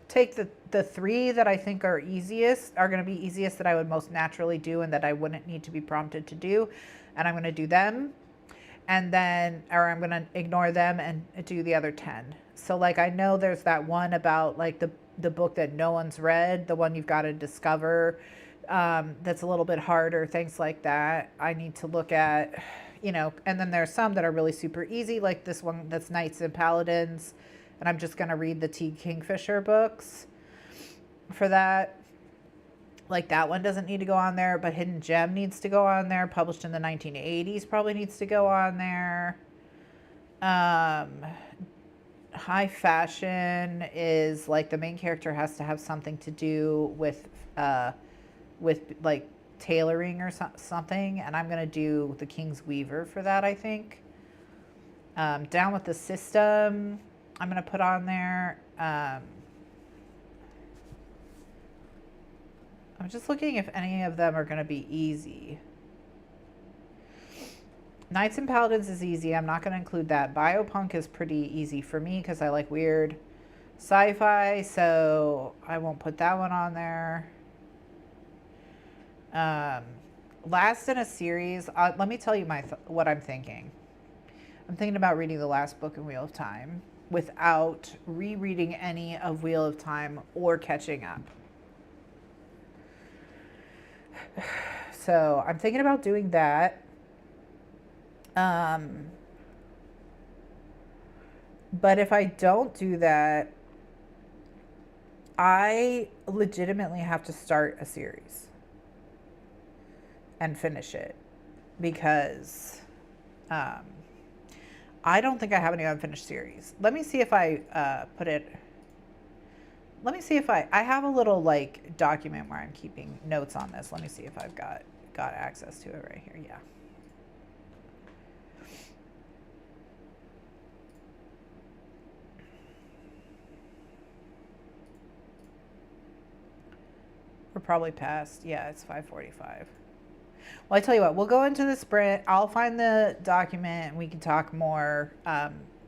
take the 3 that I think are easiest, are going to be easiest, that I would most naturally do and that I wouldn't need to be prompted to do. And I'm going to do them. And then, or I'm going to ignore them and do the other 10. So like, I know there's that one about like the book that no one's read, the one you've got to discover, that's a little bit harder, things like that. I need to look at, you know, and then there's some that are really super easy, like this one that's Knights and Paladins. And I'm just going to read the T. Kingfisher books for that. Like that one doesn't need to go on there, but Hidden Gem needs to go on there. Published in the 1980s probably needs to go on there. High Fashion is like the main character has to have something to do with like tailoring or something. And I'm going to do The King's Weaver for that, I think. Down with the System, I'm going to put on there. I'm just looking if any of them are going to be easy. Knights and Paladins is easy. I'm not going to include that. Biopunk is pretty easy for me because I like weird sci-fi, so I won't put that one on there. Last in a series, let me tell you what I'm thinking. I'm thinking about reading the last book in Wheel of Time without rereading any of Wheel of Time or catching up. So I'm thinking about doing that. But if I don't do that, I legitimately have to start a series and finish it because I don't think I have any unfinished series. Let me see if I put it. Let me see if I have a little like document where I'm keeping notes on this. Let me see if I've got access to it right here. Yeah. We're probably past. Yeah, it's 5:45. Well, I tell you what, we'll go into the sprint. I'll find the document and we can talk more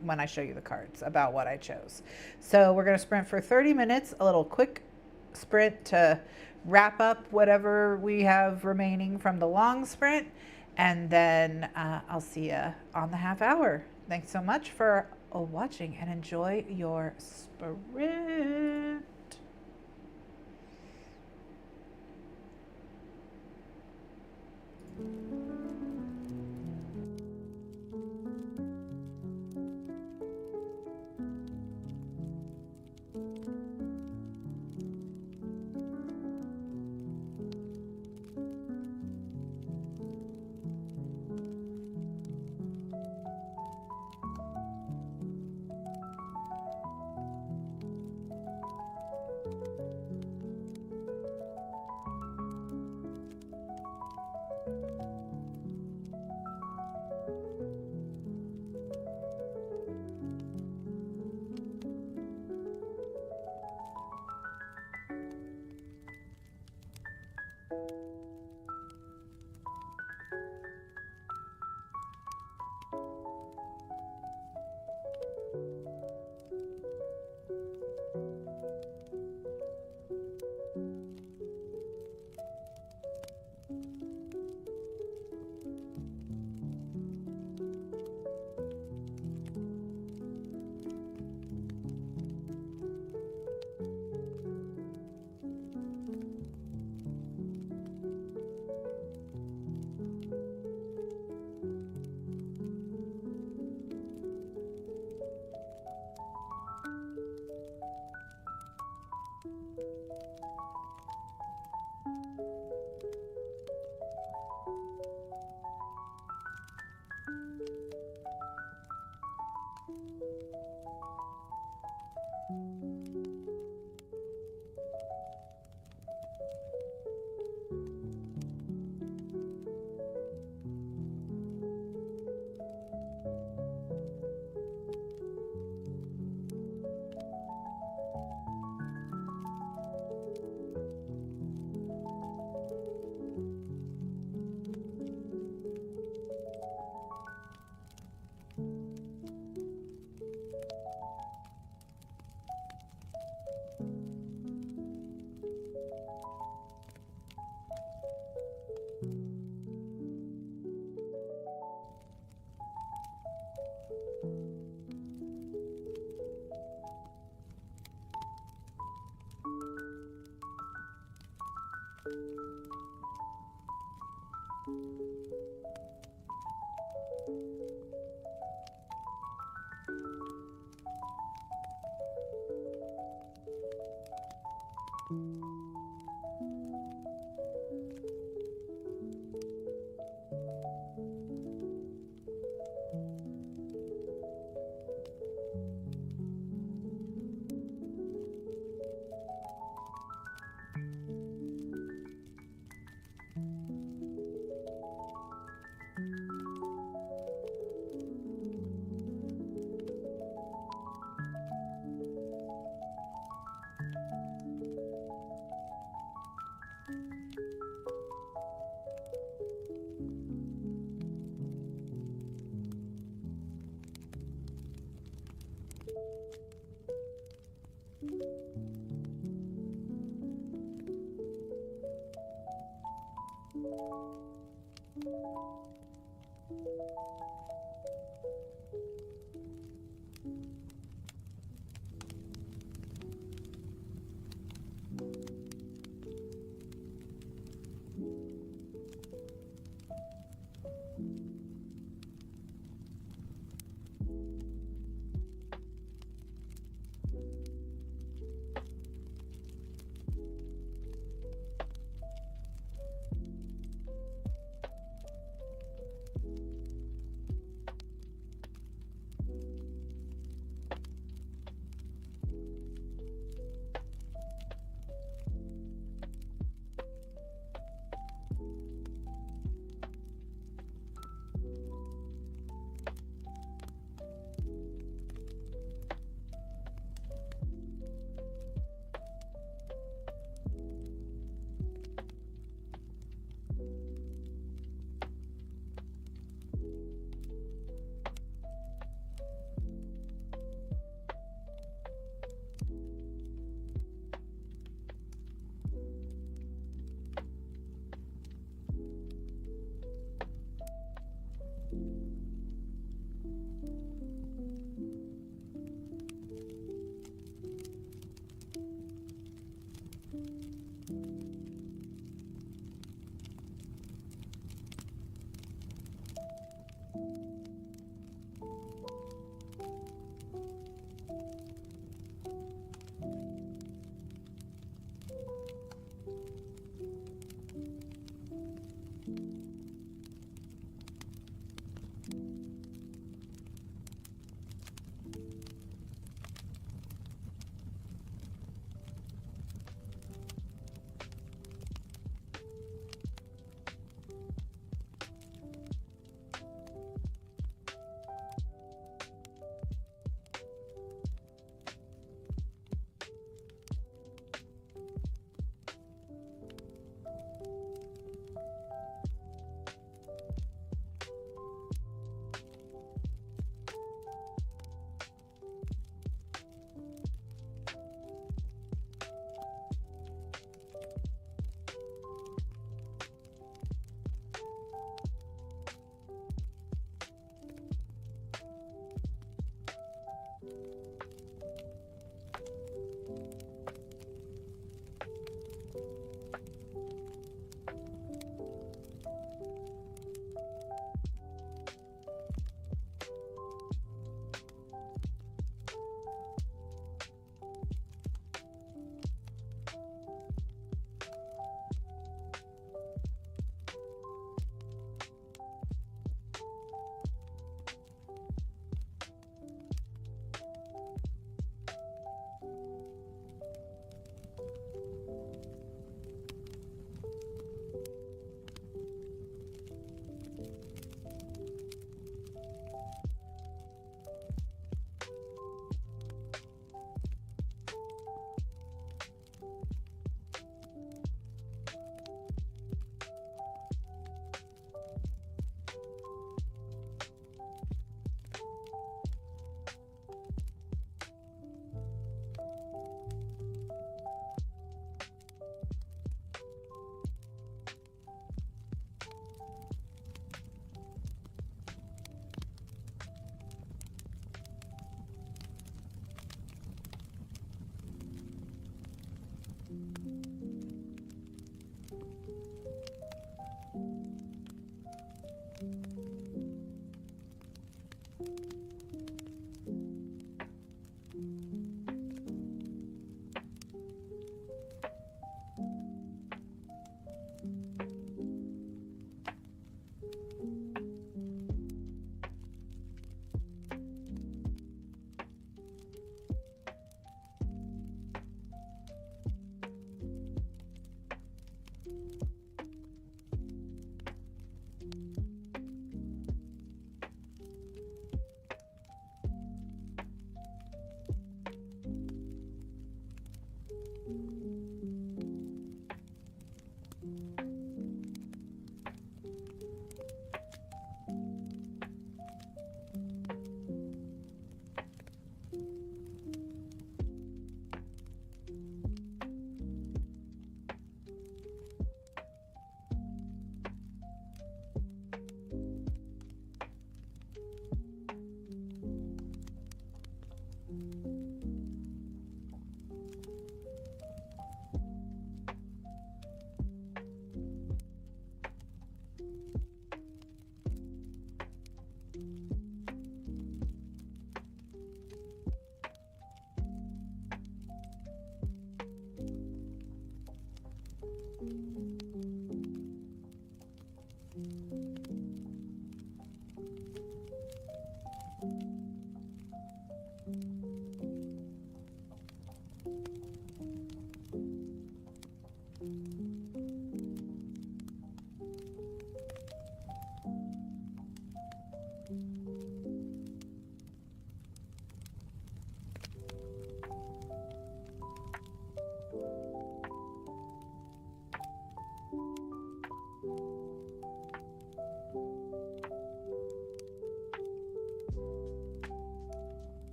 when I show you the cards about what I chose. So we're going to sprint for 30 minutes, a little quick sprint to wrap up whatever we have remaining from the long sprint. And then I'll see you on the half hour. Thanks so much for watching and enjoy your sprint.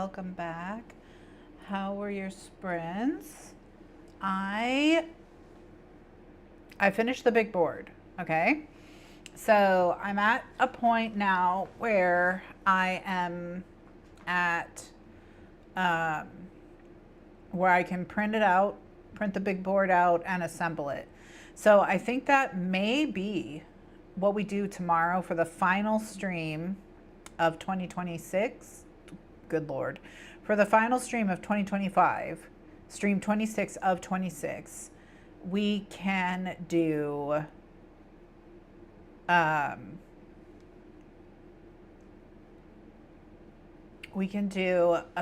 welcome back. How were your sprints? I finished the big board, okay? So I'm at a point now where I am at where I can print it out, print the big board out and assemble it. So I think that may be what we do tomorrow for the final stream of 2026. Good Lord. For the final stream of 2025, stream 26 of 26, we can do a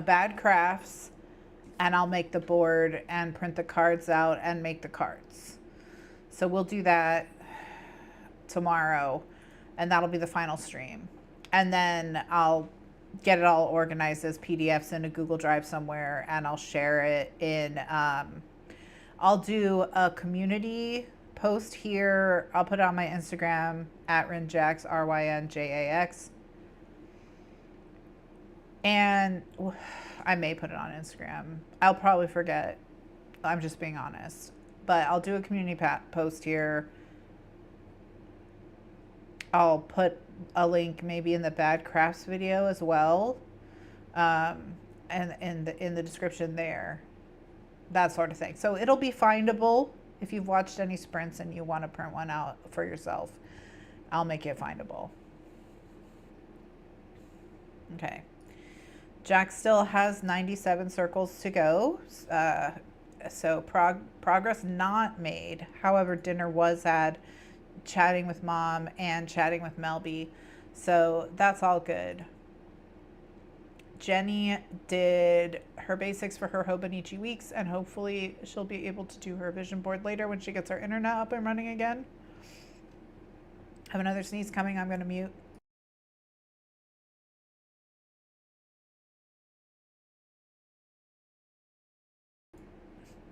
Bad Crafts, and I'll make the board and print the cards out and make the cards. So we'll do that tomorrow, and that'll be the final stream. And then I'll get it all organized as PDFs in a Google Drive somewhere, and I'll share it in, I'll do a community post here. I'll put it on my Instagram at Rynjax, RYNJAX. And I may put it on Instagram. I'll probably forget. I'm just being honest. But I'll do a community post here. I'll put a link maybe in the Bad Crafts video as well. And in the description there. That sort of thing. So it'll be findable. If you've watched any sprints and you want to print one out for yourself, I'll make it findable. Okay. Jack still has 97 circles to go. So progress not made. However, dinner was had, chatting with mom and chatting with Melby. So that's all good. Jenny did her basics for her Hobonichi weeks, and hopefully she'll be able to do her vision board later when she gets her internet up and running again. I have another sneeze coming. I'm going to mute.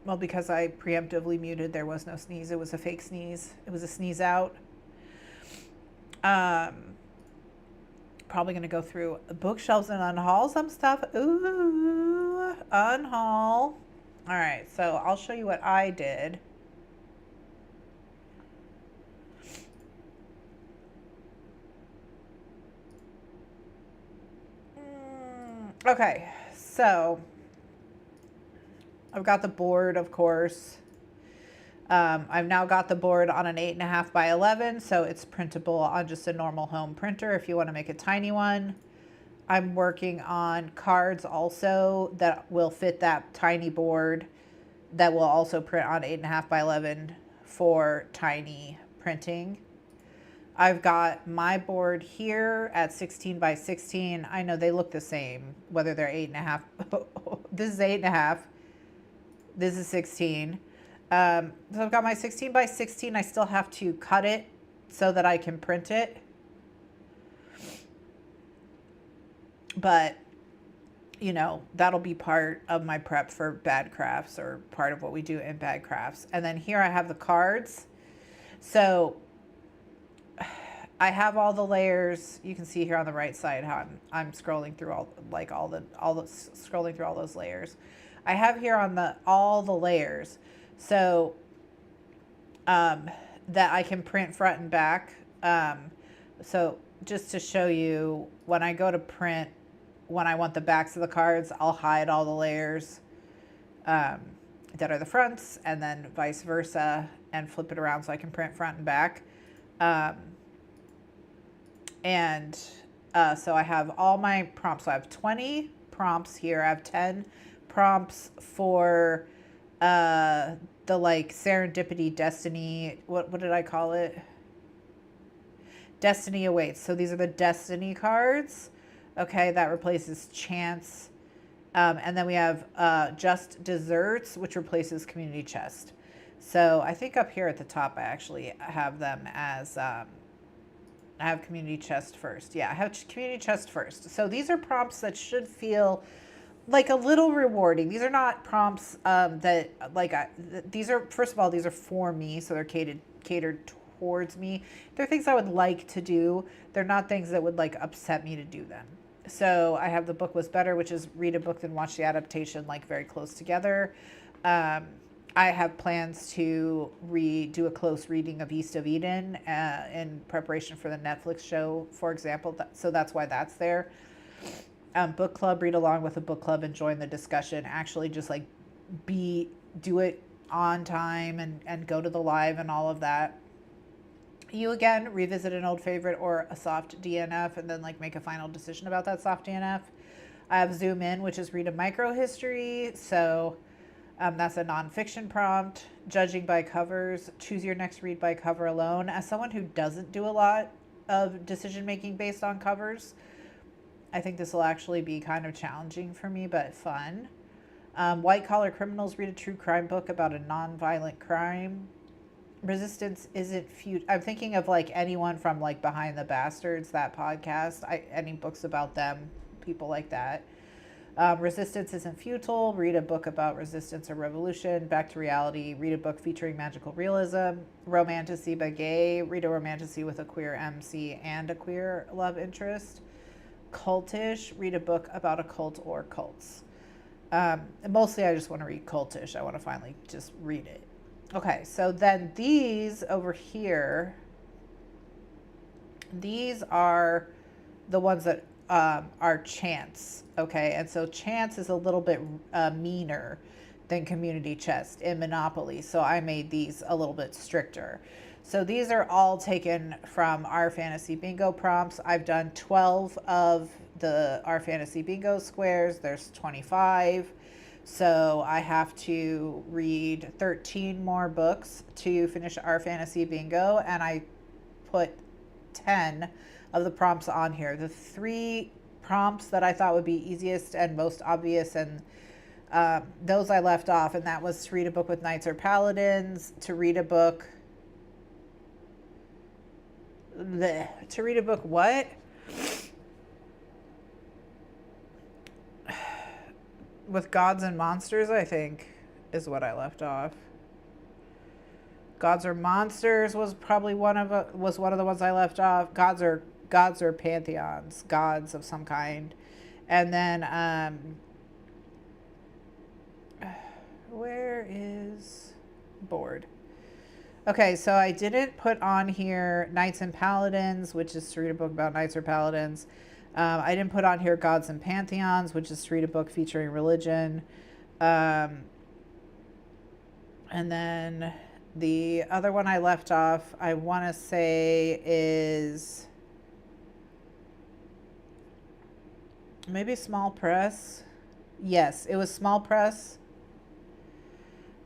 Well, because I preemptively muted, there was no sneeze. It was a fake sneeze. It was a sneeze out. Probably going to go through bookshelves and unhaul some stuff. Ooh, unhaul. All right, so I'll show you what I did. Okay, so I've got the board, of course. I've now got the board on an 8.5 by 11, so it's printable on just a normal home printer if you want to make a tiny one. I'm working on cards also that will fit that tiny board that will also print on 8.5 by 11 for tiny printing. I've got my board here at 16 by 16. I know they look the same, whether they're 8.5. This is 8.5. This is 16. So I've got my 16 by 16. I still have to cut it so that I can print it. But, you know, that'll be part of my prep for Bad Crafts, or part of what we do in Bad Crafts. And then here I have the cards. So I have all the layers. You can see here on the right side how I'm scrolling through scrolling through all those layers. I have here on all the layers. So that I can print front and back. So just to show you, when I go to print, when I want the backs of the cards, I'll hide all the layers that are the fronts, and then vice versa, and flip it around so I can print front and back. So I have all my prompts. So I have 20 prompts here. I have 10 prompts for the like serendipity destiny, what did I call it? Destiny awaits. So these are the destiny cards. Okay, that replaces chance. And then we have just desserts, which replaces community chest. So I think up here at the top I actually have them as I have community chest first. Yeah, I have community chest first. So these are prompts that should feel like a little rewarding. These are not prompts that like these are, first of all, these are for me, so they're catered towards me. They're things I would like to do. They're not things that would like upset me to do them. So I have The Book Was Better, which is read a book then watch the adaptation, like very close together. Um, I have plans to do a close reading of East of Eden in preparation for the Netflix show, for example. So that's why that's there. Book club, read along with a book club and join the discussion. Actually, just like do it on time and go to the live and all of that. You again revisit an old favorite or a soft DNF and then like make a final decision about that soft DNF. I have Zoom In, which is read a micro history. So that's a nonfiction prompt. Judging by covers, choose your next read by cover alone. As someone who doesn't do a lot of decision making based on covers, I think this will actually be kind of challenging for me, but fun. White Collar Criminals, read a true crime book about a non-violent crime. Resistance isn't I'm thinking of like anyone from like Behind the Bastards, that podcast. Any books about them, people like that. Resistance isn't futile. Read a book about resistance or revolution. Back to Reality. Read a book featuring magical realism. Romantasy by Gay. Read a romantasy with a queer MC and a queer love interest. Cultish. Read a book about a cult or cults. Mostly I just want to read Cultish. I want to finally just read it. Okay, so then these over here, these are the ones that are chance, okay? And so chance is a little bit meaner than community chest in Monopoly, so I made these a little bit stricter. So these are all taken from Our Fantasy Bingo prompts. I've done 12 of the Our Fantasy Bingo squares. There's 25. So I have to read 13 more books to finish Our Fantasy Bingo, and I put 10 of the prompts on here. The 3 prompts that I thought would be easiest and most obvious, and those I left off, and that was to read a book with knights or paladins, to read a book what? With gods and monsters, I think, is what I left off. Gods or monsters was probably one of the ones I left off. Gods or pantheons, gods of some kind. And then where is board? Okay, so I didn't put on here Knights and Paladins, which is to read a book about knights or paladins. I didn't put on here Gods and Pantheons, which is to read a book featuring religion. And then the other one I left off, I want to say is maybe Small Press. Yes, it was Small Press.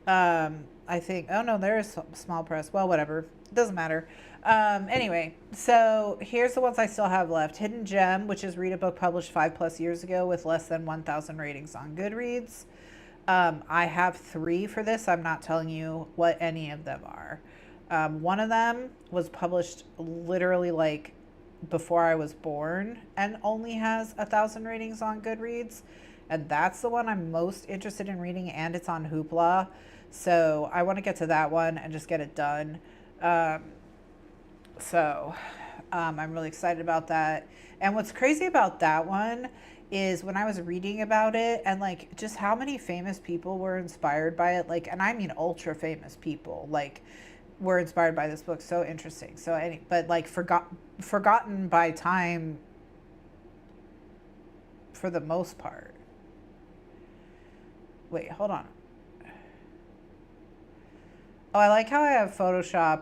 I think, oh no, there is Small Press. Well, whatever. It doesn't matter. Anyway, so here's the ones I still have left. Hidden Gem, which is read a book published 5+ years ago with less than 1,000 ratings on Goodreads. I have 3 for this. I'm not telling you what any of them are. One of them was published literally like before I was born and only has 1,000 ratings on Goodreads. And that's the one I'm most interested in reading, and it's on Hoopla. So I want to get to that one and just get it done. I'm really excited about that. And what's crazy about that one is when I was reading about it and like just how many famous people were inspired by it, like, and I mean ultra famous people, like, were inspired by this book. So interesting. But like forgotten by time for the most part. Wait, hold on. Oh, I like how I have Photoshop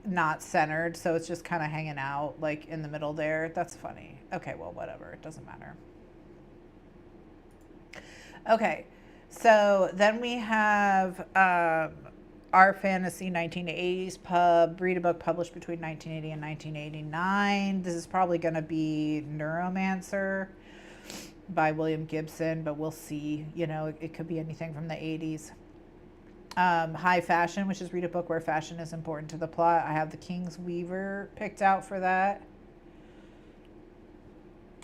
not centered, so it's just kind of hanging out like in the middle there. That's funny. Okay, well, whatever. It doesn't matter. Okay, so then we have Our Fantasy 1980s Pub, read a book published between 1980 and 1989. This is probably going to be Neuromancer by William Gibson, but we'll see. You know, it could be anything from the 80s. High Fashion, which is read a book where fashion is important to the plot. I have The King's Weaver picked out for that,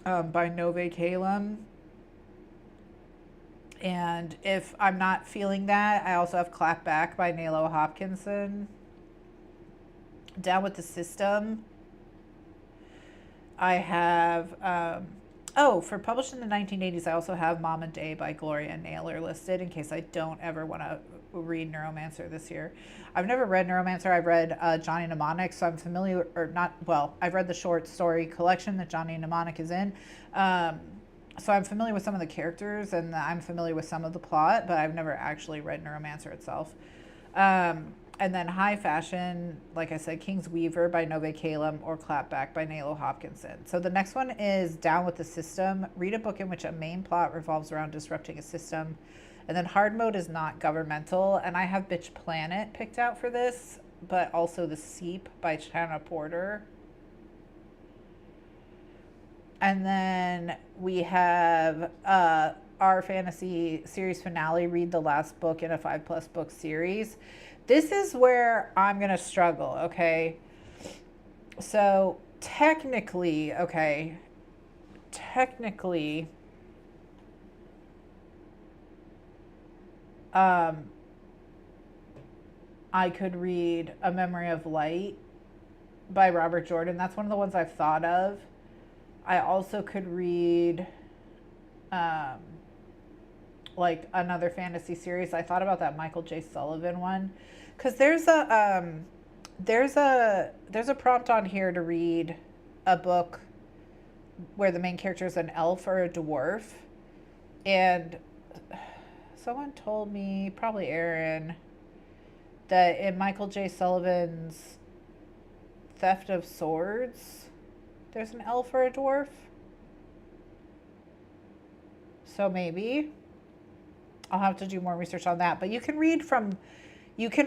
by Nove Kalem. And if I'm not feeling that, I also have Clap Back by Nalo Hopkinson. Down with the System. I have Oh, for published in the 1980s, I also have Mom and Day by Gloria Naylor listed in case I don't ever want to read Neuromancer this year. I've never read Neuromancer. I've read Johnny Mnemonic, so I'm familiar, or not, well, I've read the short story collection that Johnny Mnemonic is in. Um, so I'm familiar with some of the characters and I'm familiar with some of the plot, but I've never actually read Neuromancer itself. And then high fashion, like I said, King's Weaver by Nove Kalem or Clapback by Nalo Hopkinson. So the next one is Down with the System. Read a book in which a main plot revolves around disrupting a system. And then hard mode is not governmental. And I have Bitch Planet picked out for this, but also The Seep by Chana Porter. And then we have our fantasy series finale, read the last book in a 5+ book series. This is where I'm going to struggle, okay? So technically, um, I could read A Memory of Light by Robert Jordan. That's one of the ones I've thought of. I also could read um, like another fantasy series. I thought about that Michael J. Sullivan one because there's a prompt on here to read a book where the main character is an elf or a dwarf, and someone told me, probably Aaron, that in Michael J. Sullivan's Theft of Swords, there's an elf or a dwarf. So maybe I'll have to do more research on that. But you can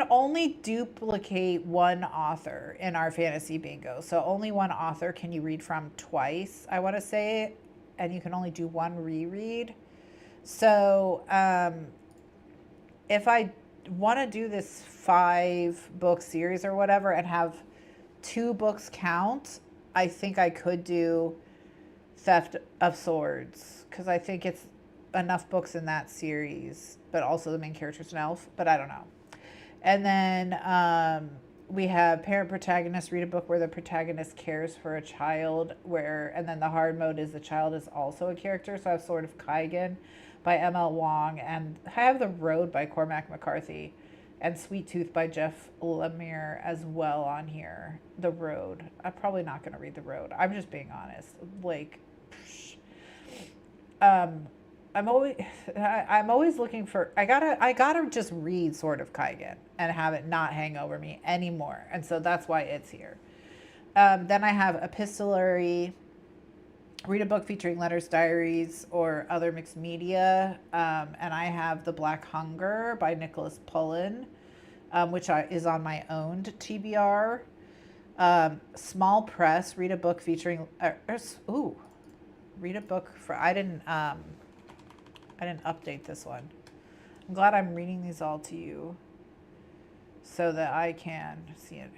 only duplicate one author in our fantasy bingo. So only one author can you read from twice, I want to say. And you can only do one reread. So if I want to do this 5-book series or whatever and have 2 books count, I think I could do Theft of Swords because I think it's enough books in that series, but also the main character's an elf, but I don't know. And then we have parent protagonist, read a book where the protagonist cares for a child, and then the hard mode is the child is also a character. So I have Sword of Kaigan by M.L. Wong, and I have The Road by Cormac McCarthy, and Sweet Tooth by Jeff Lemire as well on here. The Road. I'm probably not going to read The Road. I'm just being honest. Like, um, I'm always looking for, I gotta just read Sword of Kaigen and have it not hang over me anymore, and so that's why it's here. Then I have Epistolary, read a book featuring letters, diaries, or other mixed media, and I have The Black Hunger by Nicholas Pullen, which is on my owned TBR. Small Press, read a book featuring, read a book for, I didn't update this one. I'm glad I'm reading these all to you so that I can see it.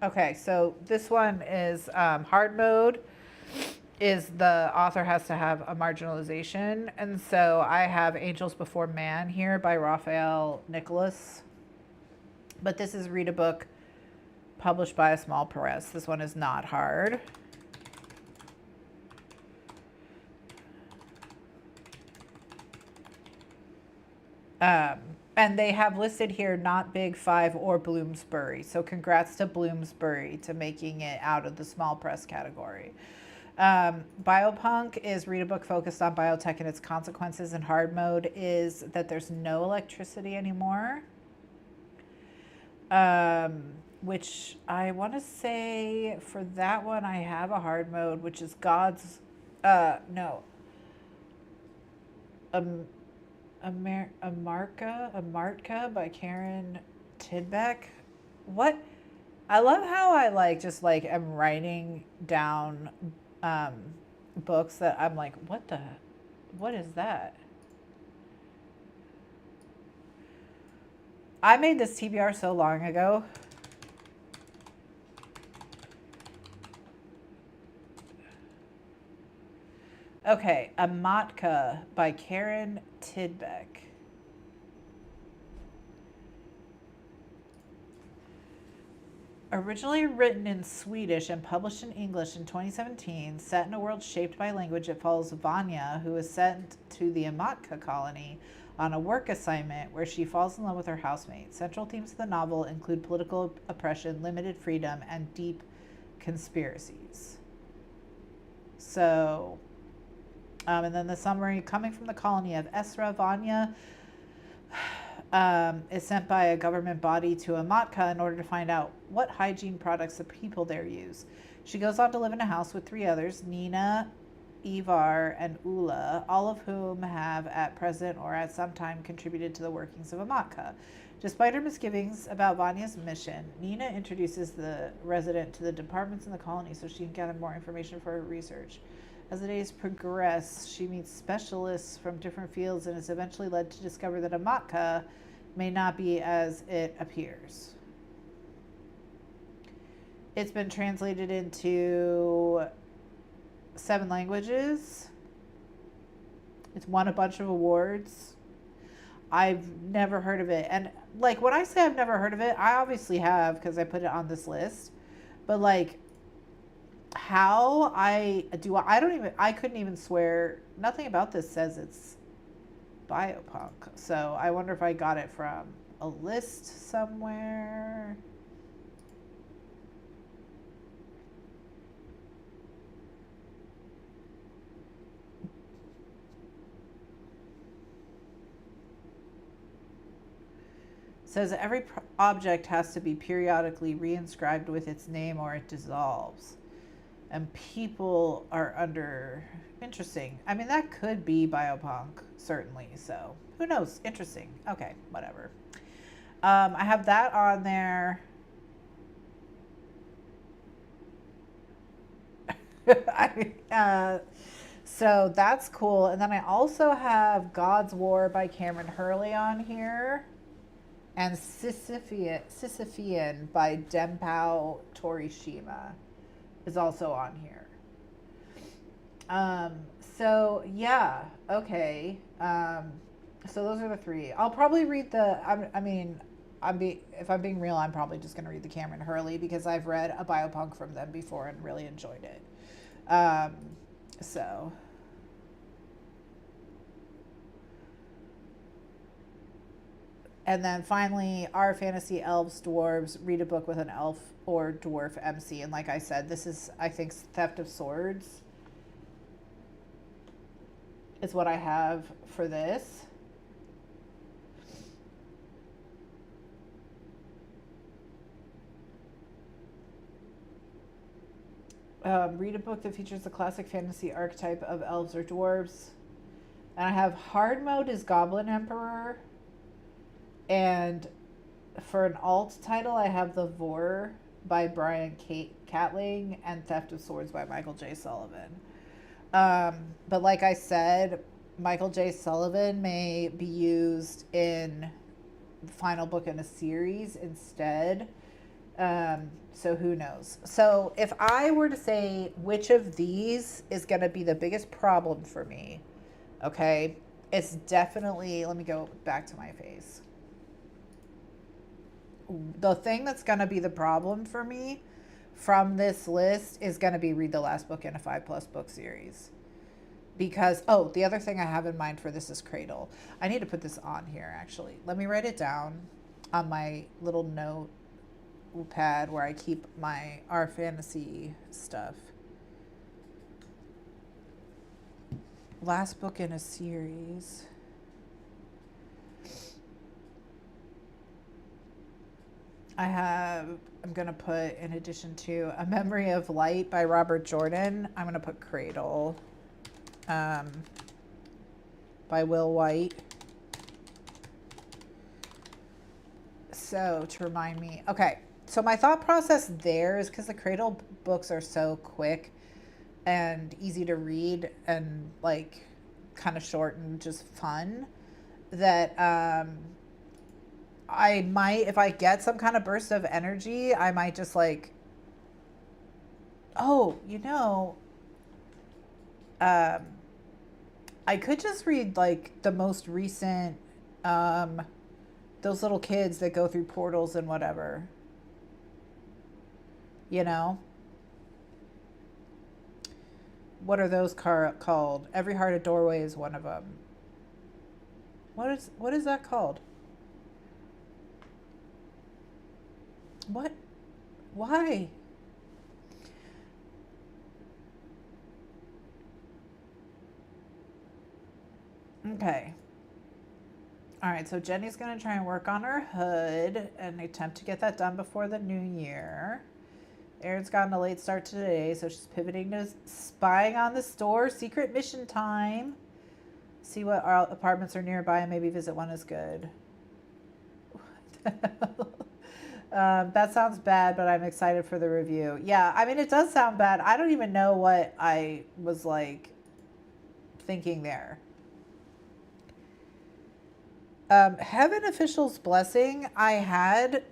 Okay, so this one is hard mode is the author has to have a marginalization. And so I have Angels Before Man here by Raphael Nicholas. But this is read a book published by a small press. This one is not hard. And they have listed here Not Big Five or Bloomsbury. So congrats to Bloomsbury to making it out of the small press category. Biopunk is read a book focused on biotech and its consequences, and hard mode is that there's no electricity anymore. Which I want to say for that one, I have a hard mode, which is God's, no, Amartka by Karen Tidbeck. What? I love how I just am writing down books that I'm like, what is that? I made this TBR so long ago. Okay, Amatka by Karen Tidbeck. Originally written in Swedish and published in English in 2017, set in a world shaped by language, it follows Vanya, who is sent to the Amatka colony on a work assignment where she falls in love with her housemate. Central themes of the novel include political oppression, limited freedom, and deep conspiracies. So, and then the summary: coming from the colony of Esra, Vanya is sent by a government body to Amatka in order to find out what hygiene products the people there use. She goes on to live in a house with 3 others, Nina, Ivar, and Ula, all of whom have at present or at some time contributed to the workings of Amatka. Despite her misgivings about Vanya's mission, Nina introduces the resident to the departments in the colony so she can gather more information for her research. As the days progress, she meets specialists from different fields and is eventually led to discover that Amatka may not be as it appears. It's been translated into 7 languages. It's won a bunch of awards. I've never heard of it. And like when I say I've never heard of it, I obviously have because I put it on this list. But like how I couldn't even swear. Nothing about this says it's biopunk. So I wonder if I got it from a list somewhere. Says every object has to be periodically reinscribed with its name or it dissolves. And people are under. Interesting. I mean, that could be biopunk, certainly. So, who knows? Interesting. Okay, whatever. I have that on there. So that's cool. And then I also have God's War by Cameron Hurley on here. And Sisyphean by Denpao Torishima is also on here. So yeah, okay. So those are the 3. I'll probably read the. If I'm being real, I'm probably just gonna read the Cameron Hurley because I've read a biopunk from them before and really enjoyed it. So. And then finally, our fantasy elves, dwarves, read a book with an elf or dwarf MC. And like I said, this is, I think, Theft of Swords is what I have for this. Read a book that features the classic fantasy archetype of elves or dwarves. And I have hard mode is Goblin Emperor. And for an alt title, I have The Vor by Brian Catling and Theft of Swords by Michael J. Sullivan. But like I said, Michael J. Sullivan may be used in the final book in a series instead. So who knows? So if I were to say which of these is going to be the biggest problem for me, okay, it's definitely, let me go back to my face. The thing that's going to be the problem for me from this list is going to be read the last book in a 5+ book series. Because, the other thing I have in mind for this is Cradle. I need to put this on here, actually. Let me write it down on my little notepad where I keep our fantasy stuff. Last book in a series. I'm going to put, in addition to A Memory of Light by Robert Jordan, I'm going to put Cradle by Will White. So, to remind me. Okay, so my thought process there is because the Cradle books are so quick and easy to read and, like, kind of short and just fun that I might, if I get some kind of burst of energy, I might just like, I could just read like the most recent, those little kids that go through portals and whatever. you know? What are those called? Every Heart a Doorway is one of them. What is that called? What? Why? Okay. All right, so Jenny's going to try and work on her hood and attempt to get that done before the new year. Erin's gotten a late start today, so she's pivoting to spying on the store. Secret mission time. See what apartments are nearby and maybe visit one is good. That sounds bad, but I'm excited for the review. Yeah, I mean, it does sound bad. I don't even know what I was like thinking there. Heaven Official's Blessing I had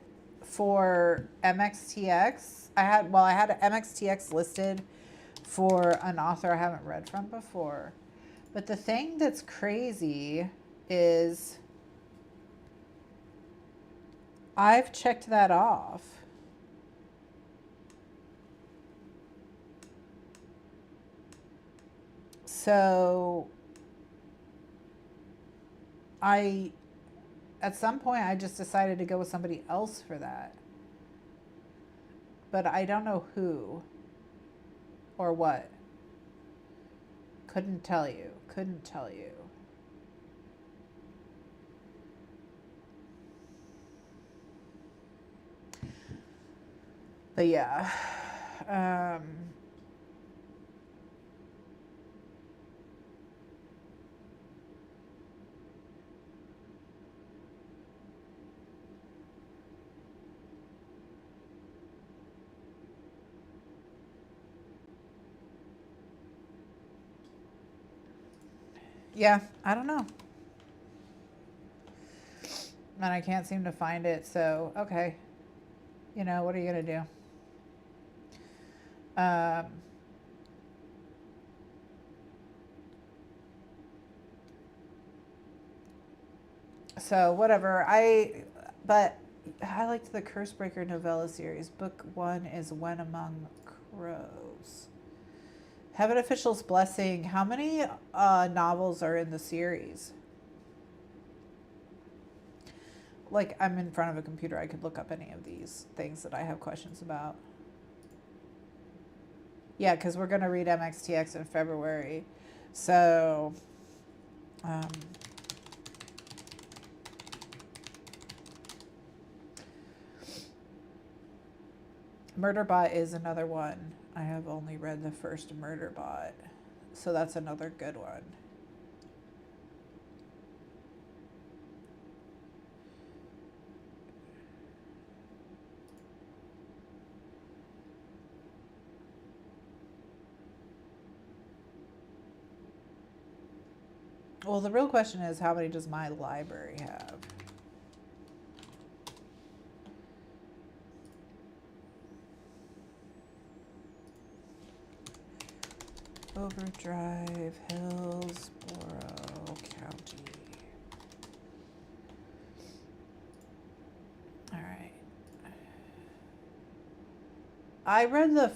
for MXTX. I had an MXTX listed for an author I haven't read from before. But the thing that's crazy is I've checked that off. So at some point, I just decided to go with somebody else for that. But I don't know who or what. Couldn't tell you. But yeah. Yeah, I don't know. And I can't seem to find it, so okay. You know, what are you going to do? So whatever. But I liked the Cursebreaker novella series. Book 1 is When Among Crows. Heaven Official's Blessing. How many novels are in the series? Like, I'm in front of a computer. I could look up any of these things that I have questions about. Yeah, because we're going to read MXTX in February. So, Murderbot is another one. I have only read the first Murderbot. So that's another good one. Well, the real question is, how many does my library have? Overdrive, Hillsborough County. All right. I read the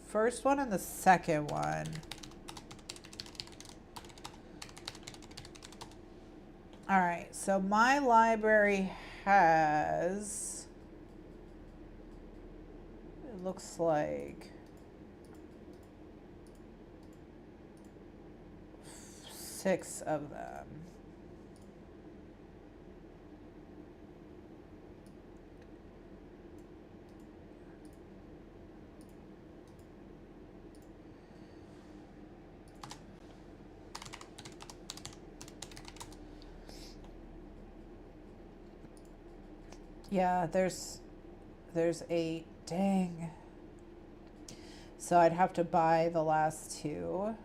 first one and the second one. All right, so my library has, it looks like 6 of them. Yeah, there's 8. Dang. So I'd have to buy the last 2. All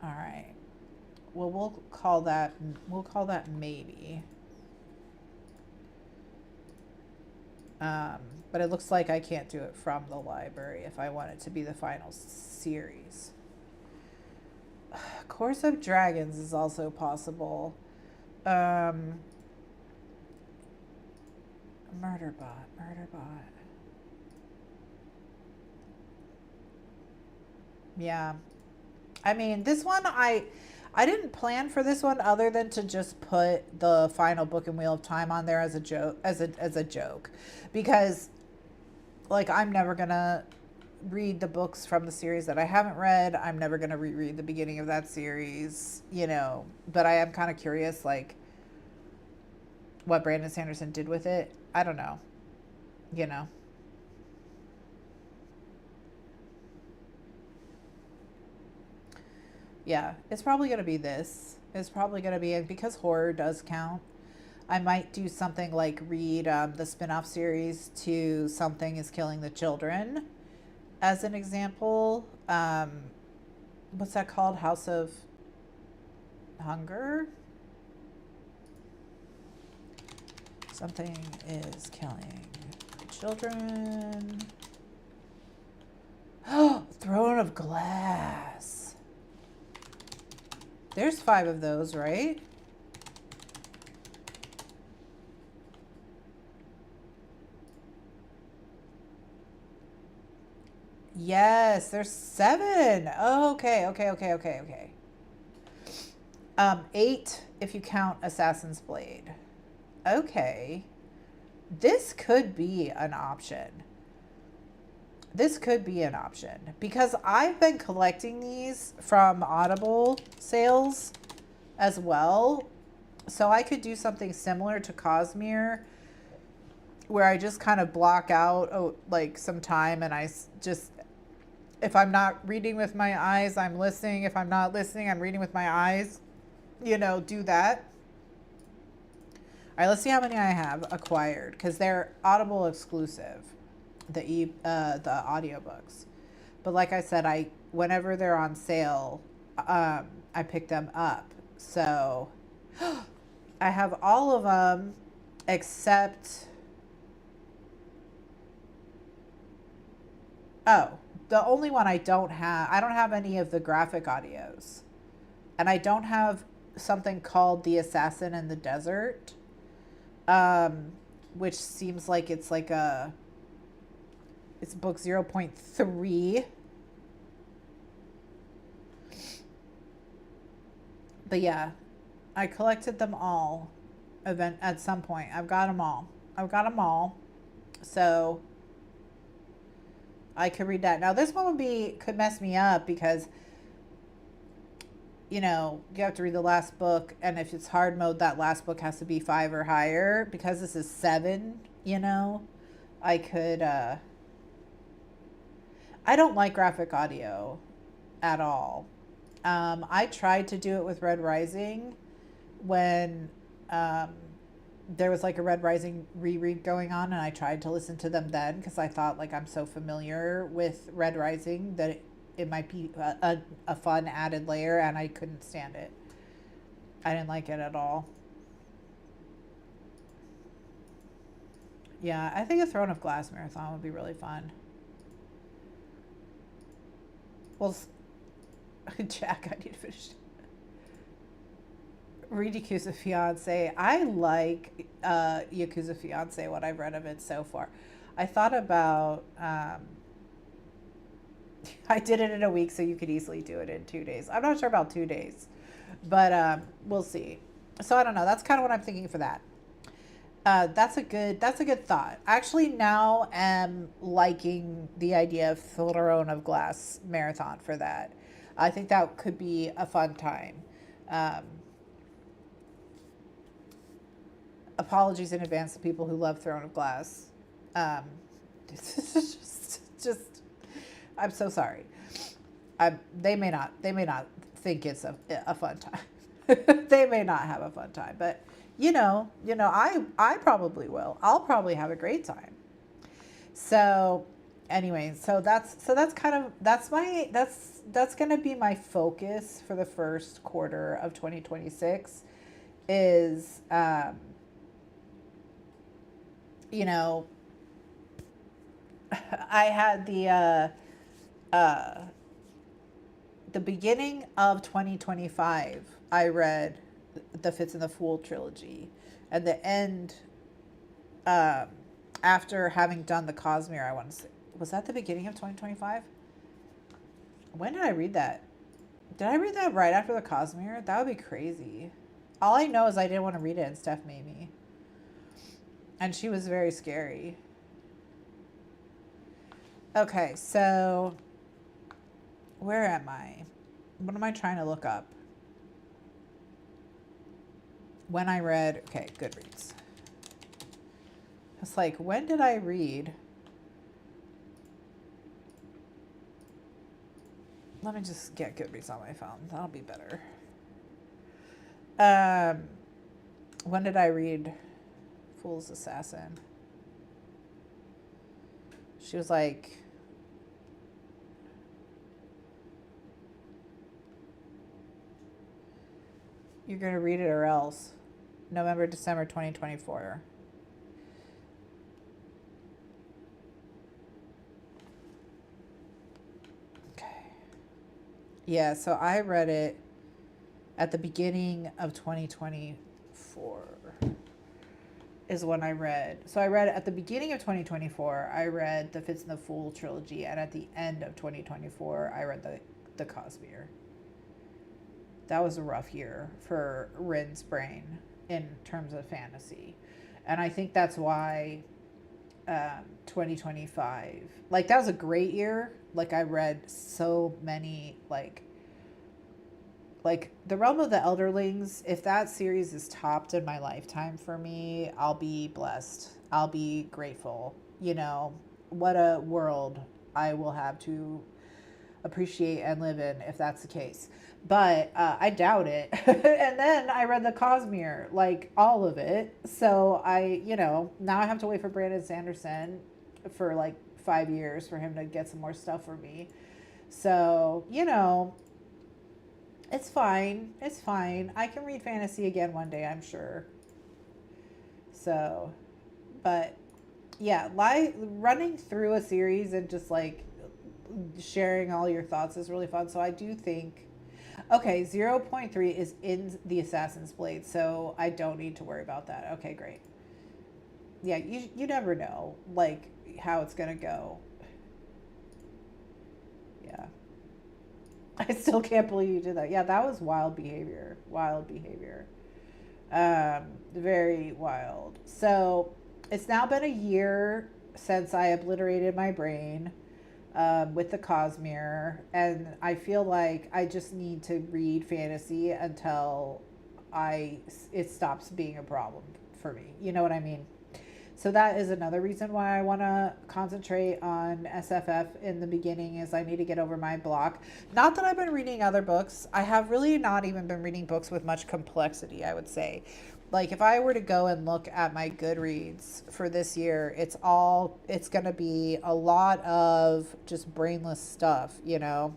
right. Well, we'll call that maybe. But it looks like I can't do it from the library if I want it to be the final series. Course of Dragons is also possible. Murderbot. Yeah. I mean, this one I didn't plan for this one other than to just put the final book in Wheel of Time on there as a joke, as a joke, because like I'm never gonna read the books from the series that I haven't read. I'm never gonna reread the beginning of that series, you know. But I am kind of curious, like what Brandon Sanderson did with it. I don't know, you know. Yeah, it's probably gonna be this. It's probably gonna be, because horror does count. I might do something like read the spin-off series to Something is Killing the Children as an example. What's that called? House of Hunger? Something is Killing Children. Oh, Throne of Glass. There's 5 of those, right? Yes, there's 7. Oh, okay. 8 if you count Assassin's Blade. Okay. This could be an option. This could be an option because I've been collecting these from Audible sales as well. So I could do something similar to Cosmere where I just kind of block out like some time and I just, if I'm not reading with my eyes, I'm listening. If I'm not listening, I'm reading with my eyes. You know, do that. All right, let's see how many I have acquired because they're Audible exclusive, the audiobooks. But like I said, whenever they're on sale, I pick them up. So I have all of them except, oh, the only one I don't have any of the graphic audios. And I don't have something called The Assassin in the Desert, which seems like it's book 0.3. But yeah, I collected them all at some point. I've got them all. So I could read that. Now this one could mess me up because, you know, you have to read the last book, and if it's hard mode, that last book has to be 5 or higher. Because this is 7, you know, I could, I don't like graphic audio at all. I tried to do it with Red Rising when there was like a Red Rising reread going on, and I tried to listen to them then because I thought like I'm so familiar with Red Rising that it might be a fun added layer, and I couldn't stand it. I didn't like it at all. Yeah, I think a Throne of Glass marathon would be really fun. Well, Jack, I need to finish. Read Yakuza Fiance. I like Yakuza Fiance, what I've read of it so far. I thought about, I did it in a week, so you could easily do it in 2 days. I'm not sure about 2 days, but we'll see. So I don't know. That's kind of what I'm thinking for that. That's a good thought. Actually, now am liking the idea of Throne of Glass marathon for that. I think that could be a fun time. Um, Apologies in advance to people who love Throne of Glass. Um, just, I'm so sorry. They may not think it's a fun time. They may not have a fun time, but I probably will. I'll probably have a great time. So, anyway, that's kind of that's gonna be my focus for the first quarter of 2026. Is you know, I had the beginning of 2025. I read the Fitz and the Fool trilogy, and the end. After having done the Cosmere, I want to say, was that the beginning of 2025? When did I read that? Did I read that right after the Cosmere? That would be crazy. All I know is I didn't want to read it and Steph made me. And she was very scary. Okay, so where am I? What am I trying to look up? When I read, okay, Goodreads. It's like, when did I read? Let me just get Goodreads on my phone. That'll be better. When did I read Fool's Assassin? She was like, you're going to read it or else. November, December 2024. Okay. Yeah, so I read it at the beginning of 2024 is when I read. So I read at the beginning of 2024, I read the Fitz and the Fool trilogy, and at the end of 2024, I read the Cosmere. That was a rough year for Rin's brain in terms of fantasy. And I think that's why 2025, like, that was a great year. Like, I read so many, like The Realm of the Elderlings, if that series is topped in my lifetime for me, I'll be blessed. I'll be grateful. You know, what a world I will have to appreciate and live in if that's the case. But I doubt it. And then I read the Cosmere, like all of it. So now I have to wait for Brandon Sanderson for like 5 years for him to get some more stuff for me. So, it's fine. It's fine. I can read fantasy again one day, I'm sure. So, but yeah, running through a series and just like sharing all your thoughts is really fun. So I do think, okay, 0.3 is in the Assassin's Blade, so I don't need to worry about that. Okay, great. Yeah, you never know, like, how it's gonna go. Yeah. I still can't believe you did that. Yeah, that was wild behavior. Wild behavior. Very wild. So it's now been a year since I obliterated my brain with the Cosmere, and I feel like I just need to read fantasy until it stops being a problem for me. You know what I mean? So that is another reason why I want to concentrate on SFF in the beginning, is I need to get over my block. Not that I've been reading other books. I have really not even been reading books with much complexity, I would say. Like, if I were to go and look at my Goodreads for this year, it's going to be a lot of just brainless stuff, Let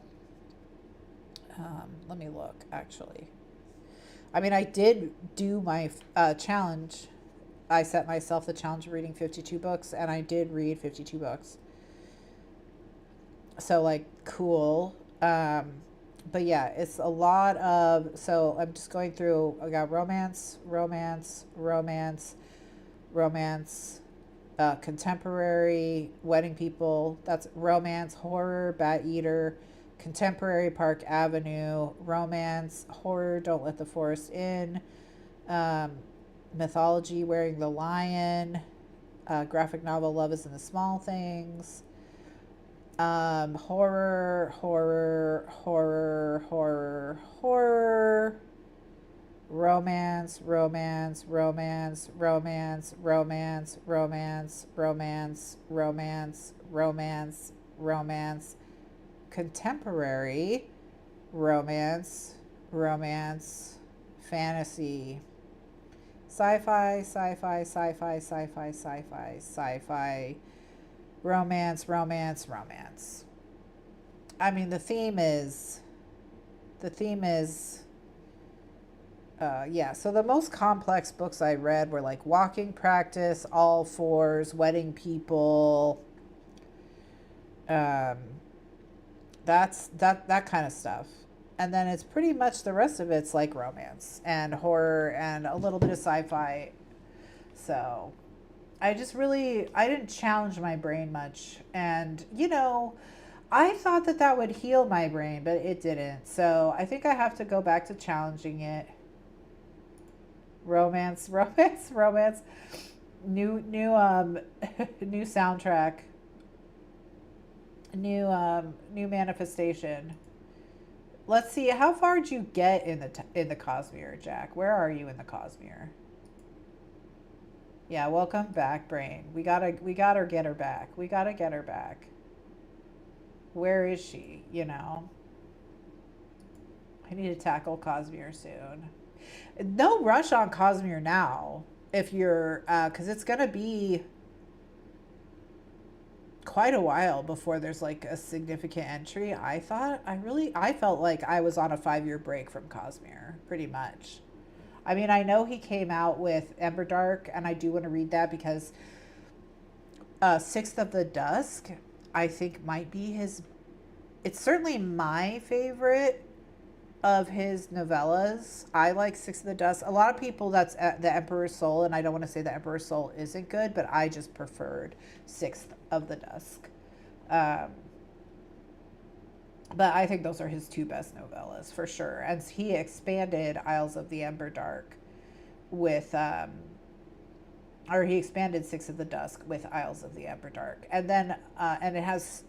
me look, actually. I mean, I did do my challenge. I set myself the challenge of reading 52 books, and I did read 52 books. So, like, cool. But yeah, it's a lot of, so I'm just going through, I got romance, contemporary, wedding people, that's romance, horror, Bat Eater, contemporary, Park Avenue, romance, horror, Don't Let the Forest In, mythology, Wearing the Lion, graphic novel, Love is in the Small Things, horror, romance, contemporary, romance, fantasy, sci-fi, romance. I mean, the theme is, yeah. So the most complex books I read were like Walking Practice, All Fours, Wedding People. That kind of stuff. And then it's pretty much the rest of it's like romance and horror and a little bit of sci-fi. So I didn't challenge my brain much. And, I thought that that would heal my brain, but it didn't. So I think I have to go back to challenging it. Romance, romance, romance. New new soundtrack. New manifestation. Let's see, how far did you get in the Cosmere, Jack? Where are you in the Cosmere? Yeah, welcome back, brain. We gotta get her back. We gotta get her back. Where is she? You know, I need to tackle Cosmere soon. No rush on Cosmere now. If you're, because it's gonna be quite a while before there's like a significant entry. I felt like I was on a 5 year break from Cosmere, pretty much. I mean, I know he came out with Emberdark, and I do want to read that because Sixth of the Dusk, I think might be his. It's certainly my favorite of his novellas. I like Six of the Dusk. A lot of people, that's the Emperor's Soul, and I don't want to say the Emperor's Soul isn't good, but I just preferred Sixth of the Dusk. Um, but I think those are his two best novellas for sure. And he expanded Isles of the Emberdark with, or he expanded Six of the Dusk with Isles of the Emberdark, and then and it has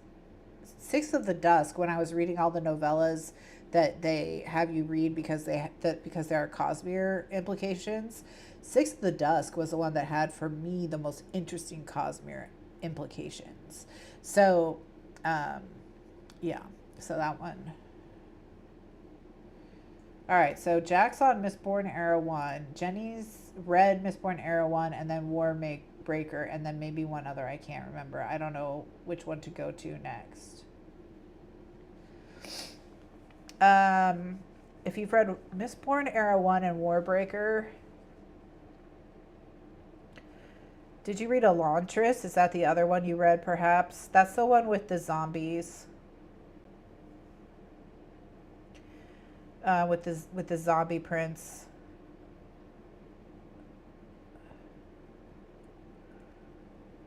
Six of the Dusk. When I was reading all the novellas that they have you read because because there are Cosmere implications, Six of the Dusk was the one that had for me the most interesting Cosmere implications. So, yeah, so that one. All right, so Jack's on Mistborn Era 1. Jenny's read Mistborn Era 1 and then War Breaker and then maybe one other I can't remember. I don't know which one to go to next. If you've read Mistborn Era 1 and Warbreaker, did you read Elantris? Is that the other one you read, perhaps? That's the one with the zombies. With the zombie prince.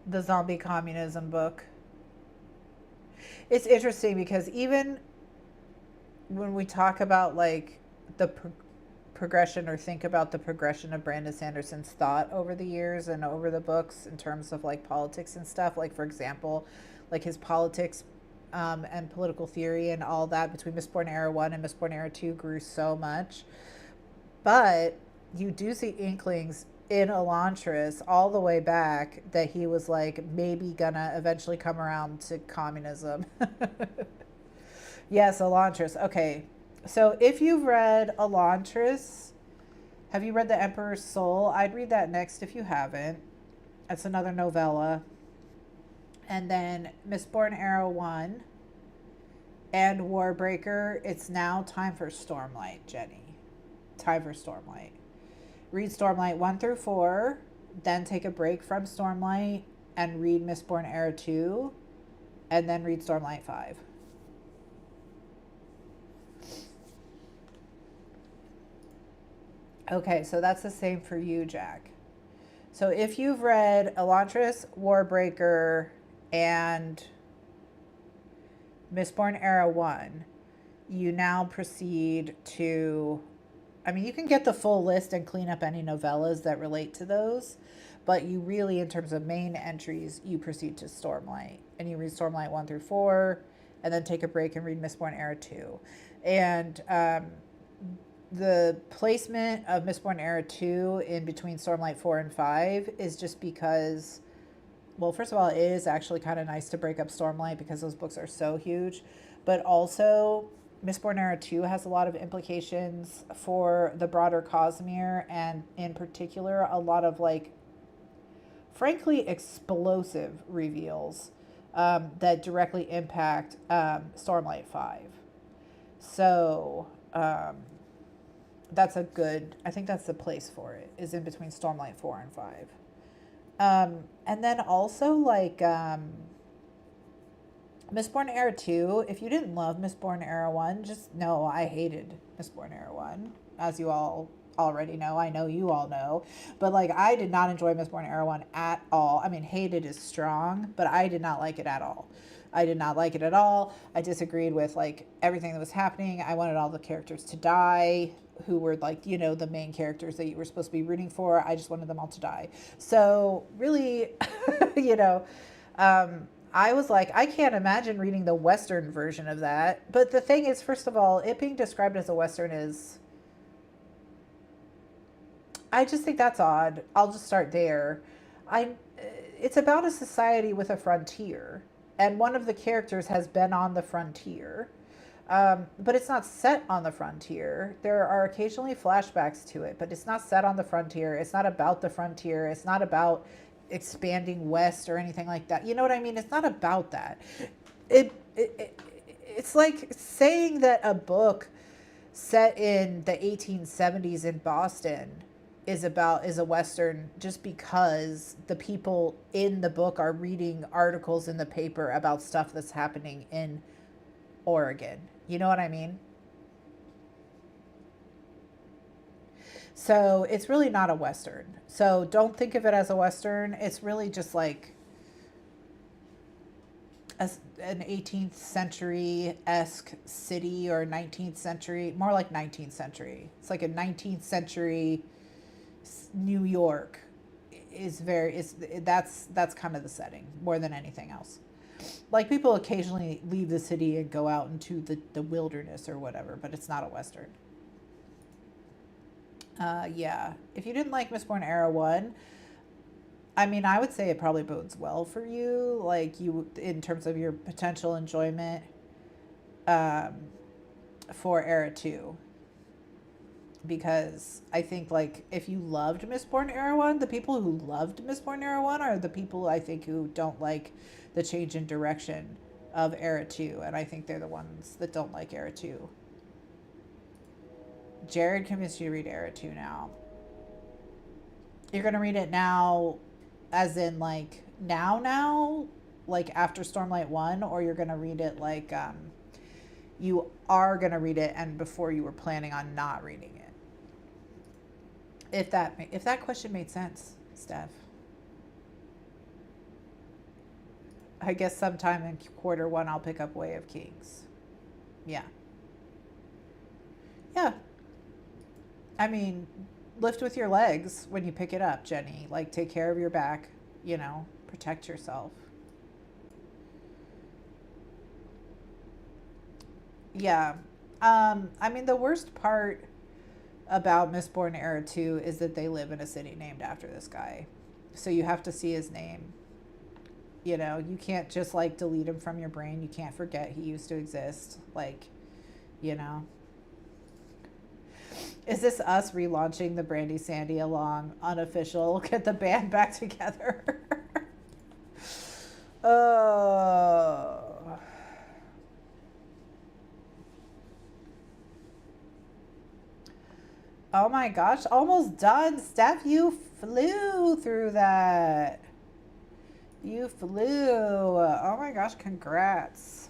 The zombie communism book. It's interesting because even when we talk about like the progression or think about the progression of Brandon Sanderson's thought over the years and over the books in terms of like politics and stuff, like for example, like his politics and political theory and all that between Mistborn Era 1 and Mistborn Era 2 grew so much. But you do see inklings in Elantris all the way back that he was like maybe gonna eventually come around to communism. Yes, Elantris. Okay. So if you've read Elantris, have you read The Emperor's Soul? I'd read that next if you haven't. That's another novella. And then Mistborn Era 1 and Warbreaker. It's now time for Stormlight, Jenny. Time for Stormlight. Read Stormlight 1 through 4, then take a break from Stormlight and read Mistborn Era 2, and then read Stormlight 5. Okay, so that's the same for you, Jack. So if you've read Elantris, Warbreaker, and Mistborn Era 1, you now proceed to, I mean, you can get the full list and clean up any novellas that relate to those, but you really, in terms of main entries, you proceed to Stormlight. And you read Stormlight 1 through 4, and then take a break and read Mistborn Era 2. And the placement of Mistborn Era 2 in between Stormlight 4 and 5 is just because, well, first of all, it is actually kind of nice to break up Stormlight because those books are so huge. But also, Mistborn Era 2 has a lot of implications for the broader Cosmere, and in particular, a lot of, like, frankly, explosive reveals that directly impact Stormlight 5. So, that's a good, I think that's the place for it, is in between Stormlight 4 and 5. And then also, like, Mistborn Era 2, if you didn't love Mistborn Era 1, just know I hated Mistborn Era 1, as you all already know. I know you all know. But, like, I did not enjoy Mistborn Era 1 at all. I mean, hated is strong, but I did not like it at all. I did not like it at all. I disagreed with like everything that was happening. I wanted all the characters to die who were like, you know, the main characters that you were supposed to be rooting for. I just wanted them all to die. So really, you know, I was like, I can't imagine reading the Western version of that. But the thing is, first of all, it being described as a Western is, I just think that's odd. I'll just start there. I, it's about a society with a frontier, and one of the characters has been on the frontier, but it's not set on the frontier. There are occasionally flashbacks to it, but it's not set on the frontier. It's not about the frontier. It's not about expanding west or anything like that. You know what I mean? It's not about that. It's like saying that a book set in the 1870s in Boston is a Western just because the people in the book are reading articles in the paper about stuff that's happening in Oregon. You know what I mean? So it's really not a Western. So don't think of it as a Western. It's really just like an 18th century-esque city, or 19th century, more like 19th century. It's like a 19th century New York that's kind of the setting more than anything else. Like people occasionally leave the city and go out into the wilderness or whatever, but it's not a Western. Yeah. If you didn't like Mistborn Era 1, I mean, I would say it probably bodes well for you, like you, in terms of your potential enjoyment um, for Era 2. Because I think, like, if you loved Mistborn Era 1, the people who loved Mistborn Era 1 are the people, I think, who don't like the change in direction of Era 2. And I think they're the ones that don't like Era 2. Jared convinced you to read Era 2 now. You're going to read it now, as in, like, now, like, after Stormlight 1, or you're going to read it, like, you are going to read it and before you were planning on not reading it. If that question made sense, Steph. I guess sometime in quarter 1 I'll pick up Way of Kings. Yeah. Yeah. I mean, lift with your legs when you pick it up, Jenny. Like, take care of your back, you know, protect yourself. Yeah. I mean, the worst part about Mistborn Era 2 is that they live in a city named after this guy. So you have to see his name. You know, you can't just like delete him from your brain. You can't forget he used to exist. Like, you know. Is this us relaunching the Brandy Sandy Along unofficial? Get the band back together. Oh. Oh my gosh, almost done. Steph, you flew through that. You flew. Oh my gosh, congrats.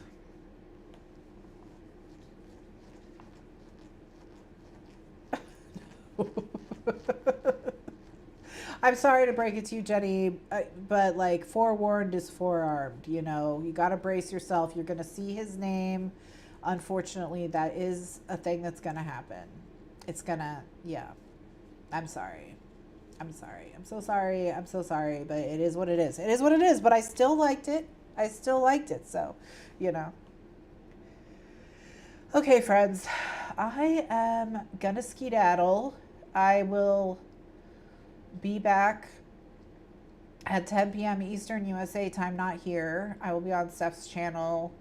I'm sorry to break it to you, Jenny, but like, forewarned is forearmed. You know, you got to brace yourself. You're going to see his name. Unfortunately, that is a thing that's going to happen. It's going to, yeah. I'm sorry. I'm sorry. I'm so sorry. I'm so sorry, but it is what it is. It is what it is, but I still liked it. I still liked it. So, you know. Okay, friends, I am going to skedaddle. I will be back at 10 p.m. Eastern USA time, not here. I will be on Steph's channel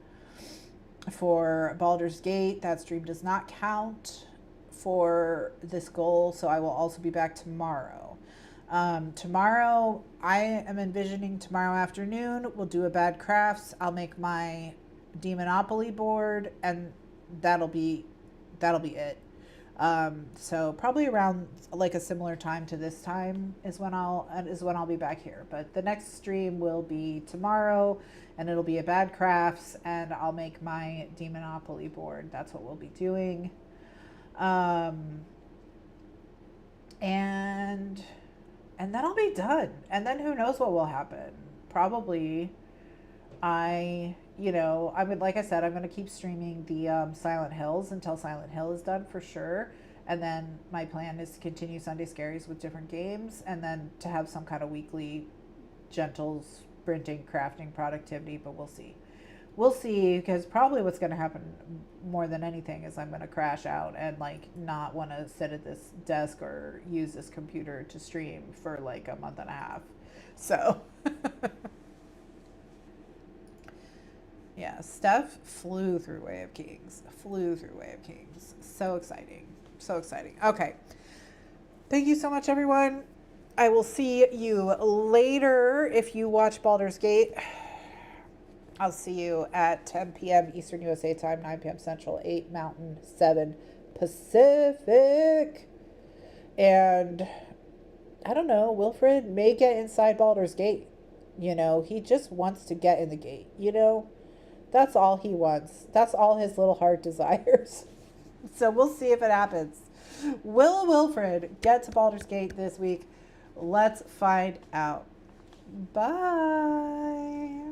for Baldur's Gate. That stream does not count for this goal, so I will also be back tomorrow. Tomorrow, I am envisioning tomorrow afternoon, we'll do a Bad Crafts. I'll make my Demonopoly board, and that'll be it. So probably around like a similar time to this time is when I'll be back here. But the next stream will be tomorrow, and it'll be a Bad Crafts, and I'll make my Demonopoly board. That's what we'll be doing. And then I'll be done. And then who knows what will happen. Probably I you know, I would, like I said, I'm going to keep streaming the Silent Hills until Silent Hill is done for sure. And then my plan is to continue Sunday Scaries with different games, and then to have some kind of weekly gentle sprinting, crafting, productivity, but we'll see. We'll see, because probably what's going to happen more than anything is I'm going to crash out and like not want to sit at this desk or use this computer to stream for like a month and a half. So yeah, Steph flew through Way of Kings. So exciting. So exciting. Okay. Thank you so much, everyone. I will see you later. If you watch Baldur's Gate, I'll see you at 10 p.m. Eastern USA time, 9 p.m. Central, 8 Mountain, 7 Pacific. And I don't know, Wilfred may get inside Baldur's Gate. You know, he just wants to get in the gate, you know? That's all he wants. That's all his little heart desires. So we'll see if it happens. Will Wilfred get to Baldur's Gate this week? Let's find out. Bye.